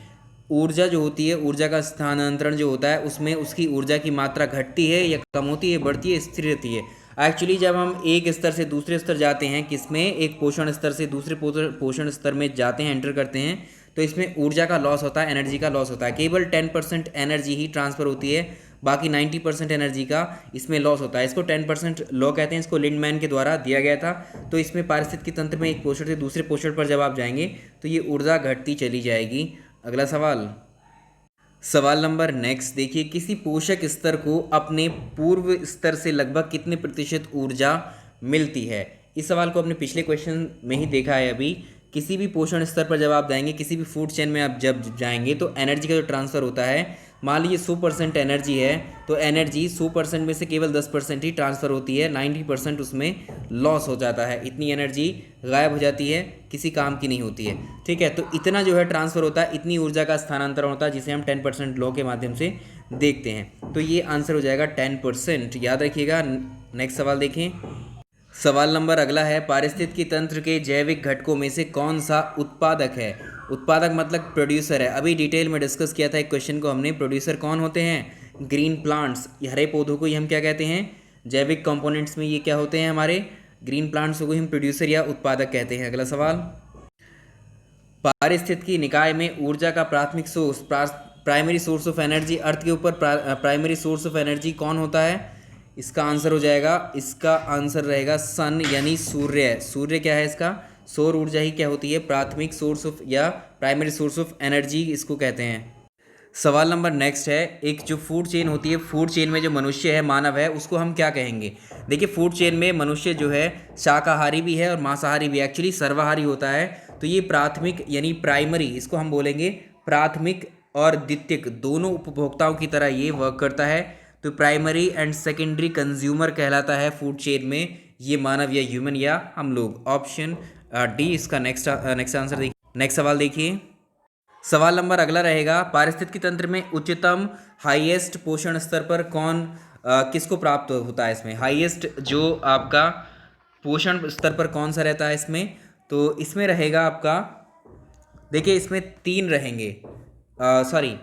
ऊर्जा जो होती है, ऊर्जा का स्थानांतरण जो होता है, उसमें उसकी ऊर्जा की मात्रा घटती है या कम होती है, बढ़ती है, स्थिर रहती है। एक्चुअली जब हम एक स्तर से दूसरे स्तर जाते हैं, किसमें, एक पोषण स्तर से दूसरे पोषण स्तर में जाते हैं, एंटर करते हैं, तो इसमें ऊर्जा का लॉस होता है, एनर्जी का लॉस होता है। केवल 10% एनर्जी ही ट्रांसफ़र होती है, बाकी 90% एनर्जी का इसमें लॉस होता है। इसको 10% लॉ कहते हैं, इसको लिंडमैन के द्वारा दिया गया था। तो इसमें पारिस्थितिकी तंत्र में एक पोषण से दूसरे पोषण पर जब आप जाएंगे तो ये ऊर्जा घटती चली जाएगी। अगला सवाल नंबर नेक्स्ट देखिए, किसी पोषक स्तर को अपने पूर्व स्तर से लगभग कितने प्रतिशत ऊर्जा मिलती है। इस सवाल को अपने पिछले क्वेश्चन में ही देखा है अभी। किसी भी पोषण स्तर पर जब आप जाएंगे, किसी भी फूड चेन में आप जब जाएंगे तो एनर्जी का जो ट्रांसफ़र होता है, मान लीजिए 100% एनर्जी है तो एनर्जी 100% में से केवल 10% ही ट्रांसफ़र होती है, 90% उसमें लॉस हो जाता है। इतनी एनर्जी गायब हो जाती है, किसी काम की नहीं होती है। ठीक है, तो इतना जो है ट्रांसफ़र होता है, इतनी ऊर्जा का स्थानांतरण होता है, जिसे हम 10% लॉ के माध्यम से देखते हैं। तो ये आंसर हो जाएगा 10%, याद रखिएगा। नेक्स्ट सवाल देखें। सवाल नंबर अगला है, पारिस्थितिकी तंत्र के जैविक घटकों में से कौन सा उत्पादक है। उत्पादक मतलब प्रोड्यूसर है। अभी डिटेल में डिस्कस किया था एक क्वेश्चन को हमने, प्रोड्यूसर कौन होते हैं, ग्रीन प्लांट्स, हरे पौधों को ही हम क्या कहते हैं, जैविक कंपोनेंट्स में ये क्या होते हैं, हमारे ग्रीन प्लांट्स को हम प्रोड्यूसर या उत्पादक कहते हैं। अगला सवाल, पारिस्थितिकी निकाय में ऊर्जा का प्राथमिक source, primary source of energy, earth के ऊपर प्राइमरी सोर्स ऑफ एनर्जी कौन होता है। इसका आंसर हो जाएगा, इसका आंसर रहेगा सन यानी सूर्य। सूर्य क्या है इसका, सौर ऊर्जा ही क्या होती है, प्राथमिक सोर्स ऑफ या प्राइमरी सोर्स ऑफ एनर्जी इसको कहते हैं। सवाल नंबर नेक्स्ट है, एक जो फूड चेन होती है, फूड चेन में जो मनुष्य है, मानव है, उसको हम क्या कहेंगे। देखिए फूड चेन में मनुष्य जो है शाकाहारी भी है और मांसाहारी भी, एक्चुअली सर्वाहारी होता है। तो ये प्राथमिक यानी प्राइमरी, इसको हम बोलेंगे प्राथमिक और द्वितीयक दोनों उपभोक्ताओं की तरह ये वर्क करता है। तो प्राइमरी एंड सेकेंडरी कंज्यूमर कहलाता है फूड चेन में ये मानव या ह्यूमन या हम लोग। ऑप्शन डी इसका नेक्स्ट आंसर देखिए। नेक्स्ट सवाल देखिए। सवाल नंबर अगला रहेगा, पारिस्थितिकी तंत्र में उच्चतम हाईएस्ट पोषण स्तर पर कौन किसको प्राप्त होता है। इसमें हाईएस्ट जो आपका पोषण स्तर पर कौन सा रहता है इसमें, तो इसमें रहेगा आपका, देखिए इसमें 3 रहेंगे, सॉरी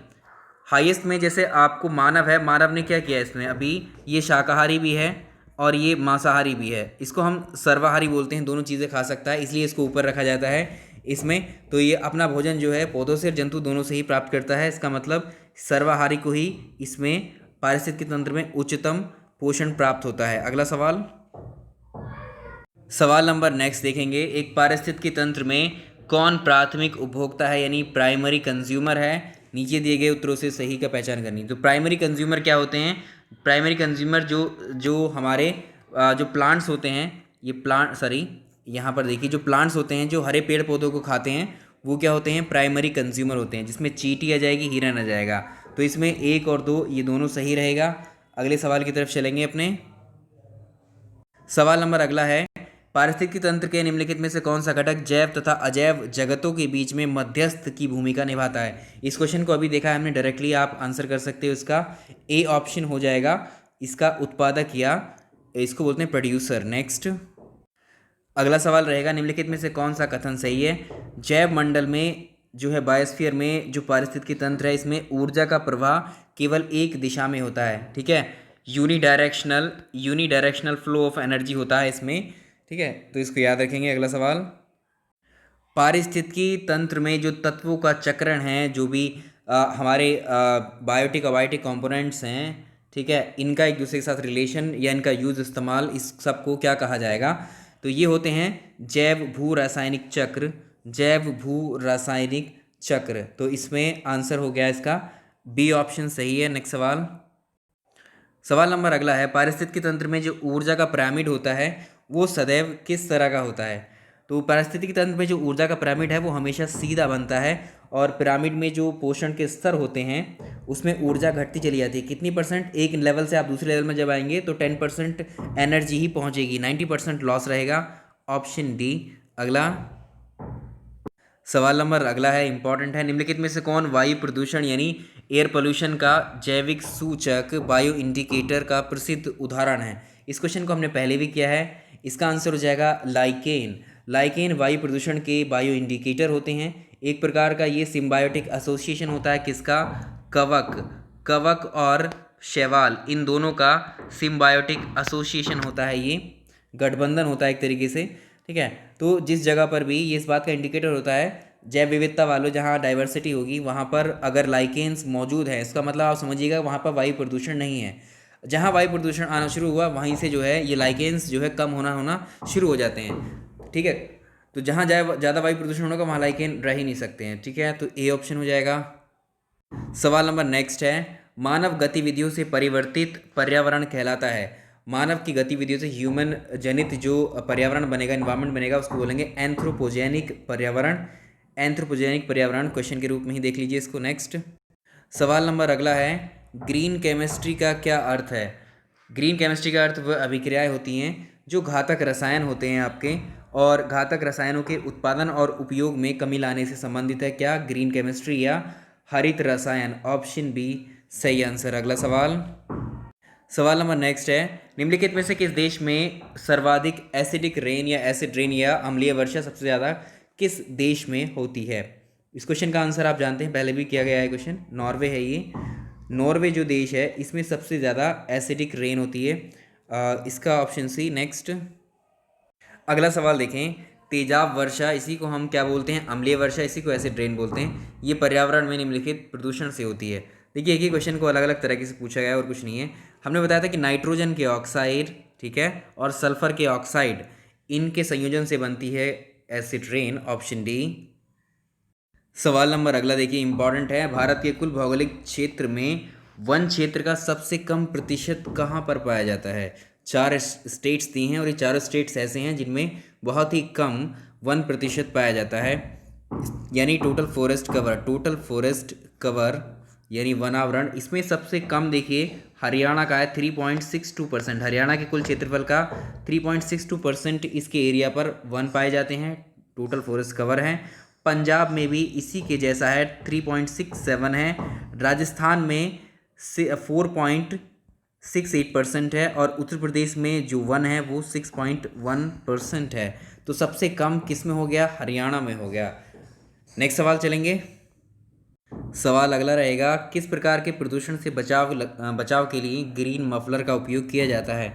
हाईएस्ट में जैसे आपको मानव है, मानव ने क्या किया इसमें, अभी ये शाकाहारी भी है और ये मांसाहारी भी है, इसको हम सर्वाहारी बोलते हैं, दोनों चीज़ें खा सकता है, इसलिए इसको ऊपर रखा जाता है इसमें। तो ये अपना भोजन जो है पौधों से जंतु दोनों से ही प्राप्त करता है, इसका मतलब सर्वाहारी को ही इसमें पारिस्थितिकी तंत्र में उच्चतम पोषण प्राप्त होता है। अगला सवाल नंबर नेक्स्ट देखेंगे, एक पारिस्थितिकी तंत्र में कौन प्राथमिक उपभोक्ता है यानी प्राइमरी कंज्यूमर है। नीचे दिए गए उत्तरों से सही का पहचान करनी। तो प्राइमरी कंज्यूमर क्या होते हैं, प्राइमरी कंज्यूमर जो हमारे जो प्लांट्स होते हैं, ये प्लांट यहाँ पर देखिए जो प्लांट्स होते हैं जो हरे पेड़ पौधों को खाते हैं वो क्या होते हैं, प्राइमरी कंज्यूमर होते हैं, जिसमें चींटी आ जाएगी, हिरन आ जाएगा। तो इसमें 1 और 2 ये दोनों सही रहेगा। अगले सवाल की तरफ चलेंगे अपने। सवाल नंबर अगला है, पारिस्थितिकी तंत्र के निम्नलिखित में से कौन सा घटक जैव तथा अजैव जगतों के बीच में मध्यस्थ की भूमिका निभाता है। इस क्वेश्चन को अभी देखा है हमने, डायरेक्टली आप आंसर कर सकते हो। इसका ए ऑप्शन हो जाएगा, इसका उत्पादक या इसको बोलते हैं प्रोड्यूसर। नेक्स्ट अगला सवाल रहेगा, निम्नलिखित में से कौन सा कथन सही है। जैव मंडल में जो है बायोस्फीयर में जो पारिस्थितिकी तंत्र है, इसमें ऊर्जा का प्रवाह केवल एक दिशा में होता है। ठीक है, यूनिडायरेक्शनल फ्लो ऑफ एनर्जी होता है इसमें। ठीक है, तो इसको याद रखेंगे। अगला सवाल, पारिस्थितिकी तंत्र में जो तत्वों का चक्रण है, जो भी हमारे बायोटिक अबायोटिक कंपोनेंट्स हैं, ठीक है, इनका एक दूसरे के साथ रिलेशन या इनका यूज इस्तेमाल, इस सब को क्या कहा जाएगा। तो ये होते हैं जैव भू रासायनिक चक्र, जैव भू रासायनिक चक्र। तो इसमें आंसर हो गया इसका बी ऑप्शन सही है। नेक्स्ट सवाल नंबर अगला है, पारिस्थितिकी तंत्र में जो ऊर्जा का पिरामिड होता है वो सदैव किस तरह का होता है। तो पारिस्थितिकी तंत्र में जो ऊर्जा का पिरामिड है वो हमेशा सीधा बनता है, और पिरामिड में जो पोषण के स्तर होते हैं उसमें ऊर्जा घटती चली जाती है। कितनी %, एक लेवल से आप दूसरे लेवल में जब आएंगे तो 10% एनर्जी ही पहुंचेगी, 90% लॉस रहेगा। Option D. अगला सवाल नंबर अगला है, इंपॉर्टेंट है, निम्नलिखित में से कौन वायु प्रदूषण यानी एयर पोल्यूशन का जैविक सूचक बायो इंडिकेटर का प्रसिद्ध उदाहरण है। इस क्वेश्चन को हमने पहले भी किया है, इसका आंसर हो जाएगा लाइकेन। लाइकेन वायु प्रदूषण के बायो इंडिकेटर होते हैं। एक प्रकार का ये सिम्बायोटिक एसोसिएशन होता है किसका? कवक, कवक और शैवाल, इन दोनों का सिम्बायोटिक एसोसिएशन होता है, ये गठबंधन होता है एक तरीके से, ठीक है। तो जिस जगह पर भी ये इस बात का इंडिकेटर होता है, जैव विविधता वालों जहाँ डाइवर्सिटी होगी वहाँ पर अगर लाइकेन्स मौजूद है, इसका मतलब आप समझिएगा वहाँ पर वायु प्रदूषण नहीं है। जहाँ वायु प्रदूषण आना शुरू हुआ वहीं से जो है ये लाइकेन्स जो है कम होना शुरू हो जाते हैं, ठीक है। तो जहाँ ज़्यादा वायु प्रदूषण होगा वहाँ लाइकेन रह ही नहीं सकते हैं, ठीक है। तो ए ऑप्शन हो जाएगा। सवाल नंबर नेक्स्ट है, मानव गतिविधियों से परिवर्तित पर्यावरण कहलाता है। मानव की गतिविधियों से ह्यूमन जनित जो पर्यावरण बनेगा, एनवायरनमेंट बनेगा, उसको बोलेंगे एंथ्रोपोजेनिक पर्यावरण। एंथ्रोपोजेनिक पर्यावरण क्वेश्चन के रूप में ही देख लीजिए इसको। नेक्स्ट सवाल नंबर अगला है, ग्रीन केमिस्ट्री का क्या अर्थ है? ग्रीन केमिस्ट्री का अर्थ वह अभिक्रियाएं होती हैं जो घातक रसायन होते हैं आपके, और घातक रसायनों के उत्पादन और उपयोग में कमी लाने से संबंधित है। क्या? ग्रीन केमिस्ट्री या हरित रसायन। ऑप्शन बी सही आंसर। अगला सवाल, सवाल नंबर नेक्स्ट है, निम्नलिखित में से किस देश में सर्वाधिक एसिडिक रेन या एसिड रेन या अम्लीय वर्षा सबसे ज़्यादा किस देश में होती है? इस क्वेश्चन का आंसर आप जानते हैं, पहले भी किया गया है क्वेश्चन। नॉर्वे है ये। नॉर्वे जो देश है इसमें सबसे ज़्यादा एसिडिक रेन होती है, इसका ऑप्शन सी। नेक्स्ट अगला सवाल देखें, तेजाब वर्षा, इसी को हम क्या बोलते हैं? अम्लीय वर्षा, इसी को एसिड रेन बोलते हैं। ये पर्यावरण में निम्नलिखित प्रदूषण से होती है। देखिए एक ही क्वेश्चन को अलग अलग तरीके से पूछा गया है और कुछ नहीं है। हमने बताया था कि नाइट्रोजन के ऑक्साइड, ठीक है, और सल्फर के ऑक्साइड, इनके संयोजन से बनती है एसिड रेन। Option D. सवाल नंबर अगला देखिए, इंपॉर्टेंट है, भारत के कुल भौगोलिक क्षेत्र में वन क्षेत्र का सबसे कम प्रतिशत कहाँ पर पाया जाता है? 4 स्टेट्स दी हैं और ये चारों स्टेट्स ऐसे हैं जिनमें बहुत ही कम 1% पाया जाता है, यानी total forest cover. Total forest cover यानी वनावरण, इसमें सबसे कम देखिए हरियाणा का है 3.62%। हरियाणा के कुल क्षेत्रफल का 3.62% इसके एरिया पर वन पाए जाते हैं, टोटल फॉरेस्ट कवर है। पंजाब में भी इसी के जैसा है, 3.67 है। राजस्थान में 4.68% है, और उत्तर प्रदेश में जो वन है वो 6.1% है। तो सबसे कम किस में हो गया? हरियाणा में हो गया। नेक्स्ट सवाल चलेंगे। सवाल अगला रहेगा, किस प्रकार के प्रदूषण से बचाव के लिए ग्रीन मफलर का उपयोग किया जाता है?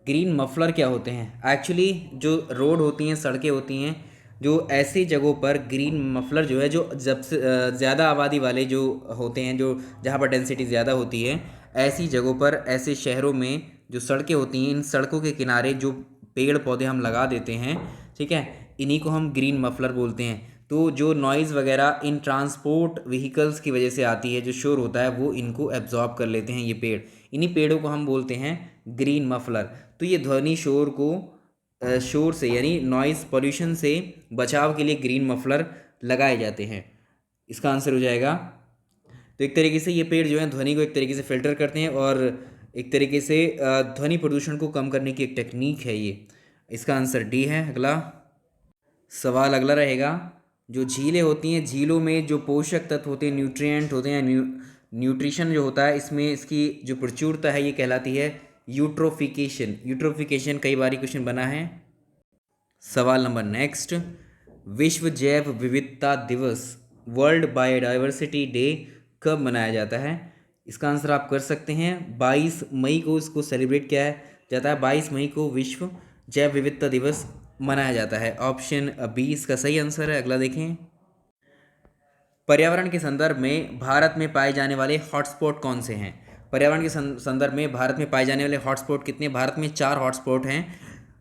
ग्रीन मफलर क्या होते हैं? एक्चुअली जो रोड होती हैं, सड़कें होती हैं, जो ऐसी जगहों पर ग्रीन मफलर जो है, जो जब से ज़्यादा आबादी वाले जो होते हैं, जो जहाँ पर डेंसिटी ज़्यादा होती है, ऐसी जगहों पर, ऐसे शहरों में जो सड़कें होती हैं, इन सड़कों के किनारे जो पेड़ पौधे हम लगा देते हैं, ठीक है, इन्हीं को हम ग्रीन मफलर बोलते हैं। तो जो नॉइज़ वगैरह इन ट्रांसपोर्ट व्हीकल्स की वजह से आती है, जो शोर होता है, वो इनको एब्जॉर्ब कर लेते हैं ये पेड़। इन्हीं पेड़ों को हम बोलते हैं ग्रीन मफलर। तो ये ध्वनि शोर से यानी नॉइज़ पॉल्यूशन से बचाव के लिए ग्रीन मफलर लगाए जाते हैं। इसका आंसर हो जाएगा। तो एक तरीके से ये पेड़ जो है ध्वनि को एक तरीके से फिल्टर करते हैं, और एक तरीके से ध्वनि प्रदूषण को कम करने की एक टेक्निक है ये। इसका आंसर डी है। अगला सवाल अगला रहेगा, जो झीलें होती हैं, झीलों में जो पोषक तत्व होते हैं, न्यूट्रिएंट होते हैं, न्यूट्रिशन जो होता है, इसमें इसकी जो प्रचुरता है ये कहलाती है यूट्रोफिकेशन। यूट्रोफिकेशन कई बार क्वेश्चन बना है। सवाल नंबर नेक्स्ट, विश्व जैव विविधता दिवस, वर्ल्ड बायोडाइवर्सिटी डे, कब मनाया जाता है? इसका आंसर आप कर सकते हैं, 22 मई को इसको सेलिब्रेट किया जाता है। 22 मई को विश्व जैव विविधता दिवस मनाया जाता है। ऑप्शन बी इसका सही आंसर है। अगला देखें, पर्यावरण के संदर्भ में भारत में पाए जाने वाले हॉटस्पॉट कौन से हैं? पर्यावरण के संदर्भ में भारत में पाए जाने वाले हॉटस्पॉट कितने? भारत में 4 हॉटस्पॉट हैं।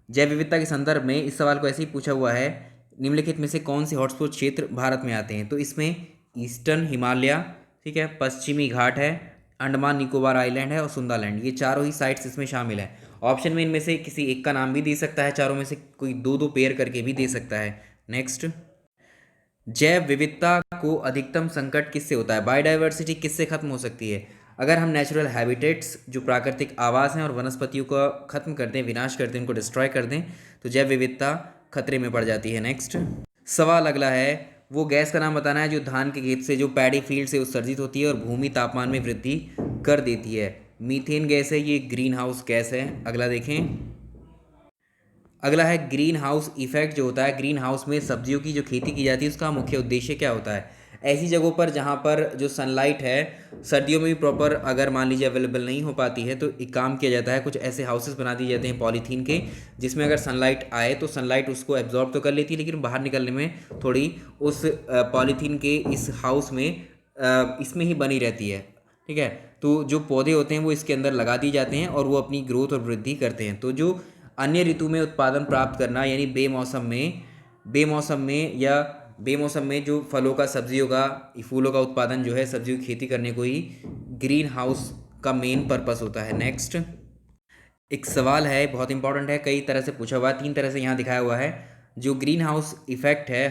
जैव विविधता के संदर्भ में इस सवाल को ऐसे ही पूछा हुआ है, निम्नलिखित में से कौन से हॉटस्पॉट क्षेत्र भारत में आते हैं? तो इसमें ईस्टर्न हिमालय, ठीक है, पश्चिमी घाट है, अंडमान निकोबार आइलैंड है और सुंदरलैंड, ये चारों ही साइट्स इसमें शामिल हैं। ऑप्शन में इनमें से किसी एक का नाम भी दे सकता है, चारों में से कोई 2-2 पेयर करके भी दे सकता है। नेक्स्ट, जैव विविधता को अधिकतम संकट किससे होता है? बायोडाइवर्सिटी किससे खत्म हो सकती है? अगर हम नेचुरल हैबिटेट्स, जो प्राकृतिक आवास हैं, और वनस्पतियों को खत्म कर दें, विनाश कर दें, उनको डिस्ट्रॉय कर दें, तो जैव विविधता खतरे में पड़ जाती है। नेक्स्ट सवाल अगला है, वो गैस का नाम बताना है जो धान के खेत से, जो पैडी फील्ड से उत्सर्जित होती है और भूमि तापमान में वृद्धि कर देती है। मीथेन गैस है, ये ग्रीन हाउस गैस है। अगला देखें, अगला है ग्रीन हाउस इफेक्ट जो होता है, ग्रीन हाउस में सब्जियों की जो खेती की जाती है उसका मुख्य उद्देश्य क्या होता है? ऐसी जगहों पर जहाँ पर जो सनलाइट है सर्दियों में भी प्रॉपर अगर मान लीजिए अवेलेबल नहीं हो पाती है, तो एक काम किया जाता है, कुछ ऐसे हाउसेस बना दिए जाते हैं पॉलीथीन के, जिसमें अगर सनलाइट आए तो सनलाइट उसको एब्जॉर्ब तो कर लेती है, लेकिन बाहर निकलने में थोड़ी उस पॉलीथीन के इस हाउस में इसमें ही बनी रहती है। ठीक है, तो जो पौधे होते हैं वो इसके अंदर लगा दिए जाते हैं और वो अपनी ग्रोथ और वृद्धि करते हैं। तो जो अन्य ऋतु में उत्पादन प्राप्त करना, यानी बेमौसम में जो फलों का, सब्जियों का, फूलों का उत्पादन जो है, सब्जियों की खेती करने को ही ग्रीन हाउस का मेन पर्पस होता है। नेक्स्ट एक सवाल है, बहुत इंपॉर्टेंट है, कई तरह से पूछा हुआ है, 3 तरह से यहाँ दिखाया हुआ है। जो ग्रीन हाउस इफेक्ट है,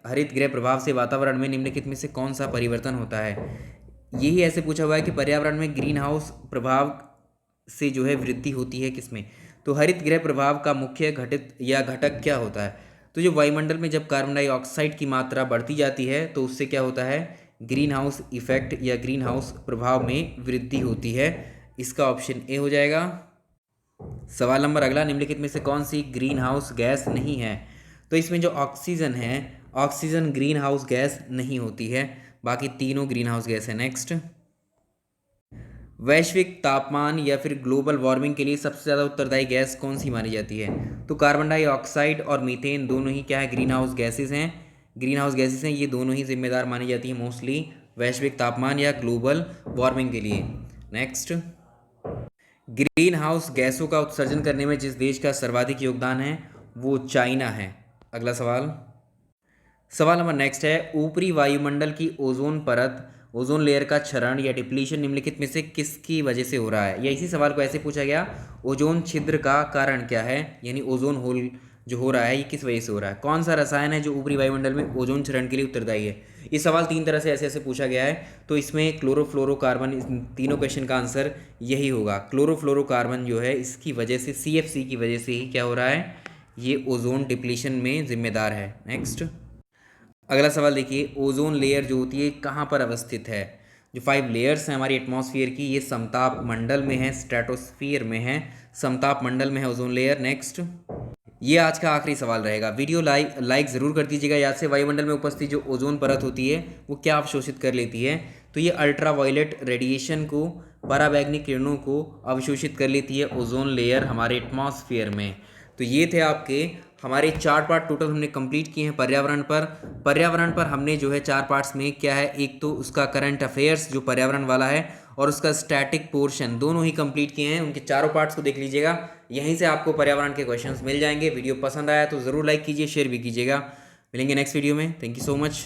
हरित गृह प्रभाव से वातावरण में निम्नलिखित में से कौन सा परिवर्तन होता है? यही ऐसे पूछा हुआ है कि पर्यावरण में ग्रीन हाउस प्रभाव से जो है वृद्धि होती है किसमें? तो हरित गृह प्रभाव का मुख्य घटित या घटक क्या होता है? तो जो वायुमंडल में जब कार्बन डाइऑक्साइड की मात्रा बढ़ती जाती है तो उससे क्या होता है? ग्रीन हाउस इफेक्ट या ग्रीन हाउस प्रभाव में वृद्धि होती है। इसका ऑप्शन ए हो जाएगा। सवाल नंबर अगला, निम्नलिखित में से कौन सी ग्रीन हाउस गैस नहीं है? तो इसमें जो ऑक्सीजन है, ऑक्सीजन ग्रीन हाउस गैस नहीं होती है, बाकी तीनों ग्रीन हाउस गैस है। नेक्स्ट, वैश्विक तापमान या फिर ग्लोबल वार्मिंग के लिए सबसे ज़्यादा उत्तरदायी गैस कौन सी मानी जाती है? तो कार्बन डाइऑक्साइड और मीथेन दोनों ही क्या है? ग्रीन हाउस गैसेस हैं। ग्रीन हाउस गैसेस हैं, ये दोनों ही जिम्मेदार मानी जाती है मोस्टली वैश्विक तापमान या ग्लोबल वार्मिंग के लिए। नेक्स्ट, ग्रीन हाउस गैसों का उत्सर्जन करने में जिस देश का सर्वाधिक योगदान है वो चाइना है। अगला सवाल नंबर नेक्स्ट है, ऊपरी वायुमंडल की ओजोन परत, ओजोन लेयर का क्षरण या डिप्लीशन निम्नलिखित में से किसकी वजह से हो रहा है? या इसी सवाल को ऐसे पूछा गया, ओजोन छिद्र का कारण क्या है, यानी ओजोन होल जो हो रहा है ये किस वजह से हो रहा है? कौन सा रसायन है जो ऊपरी वायुमंडल में ओजोन क्षरण के लिए उत्तरदायी है? ये सवाल 3 तरह से ऐसे ऐसे पूछा गया है, तो इसमें क्लोरोफ्लोरोकार्बन, इन तीनों क्वेश्चन का आंसर यही होगा। क्लोरोफ्लोरोकार्बन जो है इसकी वजह से, CFC की वजह से ही क्या हो रहा है? ये ओजोन डिप्लीशन में जिम्मेदार है। नेक्स्ट, अगला सवाल देखिए, ओजोन लेयर जो होती है कहाँ पर अवस्थित है? जो 5 लेयर्स हैं हमारी एटमॉस्फेयर की, ये समताप मंडल में है, स्ट्रेटोस्फीयर में है, समताप मंडल में है ओजोन लेयर। नेक्स्ट, ये आज का आखिरी सवाल रहेगा। वीडियो लाइक ज़रूर कर दीजिएगा। याद से, वायुमंडल में उपस्थित जो ओजोन परत होती है वो क्या अवशोषित कर लेती है? तो ये अल्ट्रावायलेट रेडिएशन को, पराबैंगनी किरणों को अवशोषित कर लेती है ओजोन लेयर हमारे एटमॉस्फेयर में। तो ये थे आपके हमारे 4 पार्ट टोटल हमने कंप्लीट किए हैं पर्यावरण पर हमने जो है 4 पार्ट्स में क्या है, एक तो उसका करंट अफेयर्स जो पर्यावरण वाला है और उसका स्टैटिक पोर्शन, दोनों ही कंप्लीट किए हैं। उनके चारों पार्ट्स को देख लीजिएगा, यहीं से आपको पर्यावरण के क्वेश्चंस मिल जाएंगे। वीडियो पसंद आया तो ज़रूर लाइक कीजिए, शेयर भी कीजिएगा। मिलेंगे नेक्स्ट वीडियो में। Thank you so much.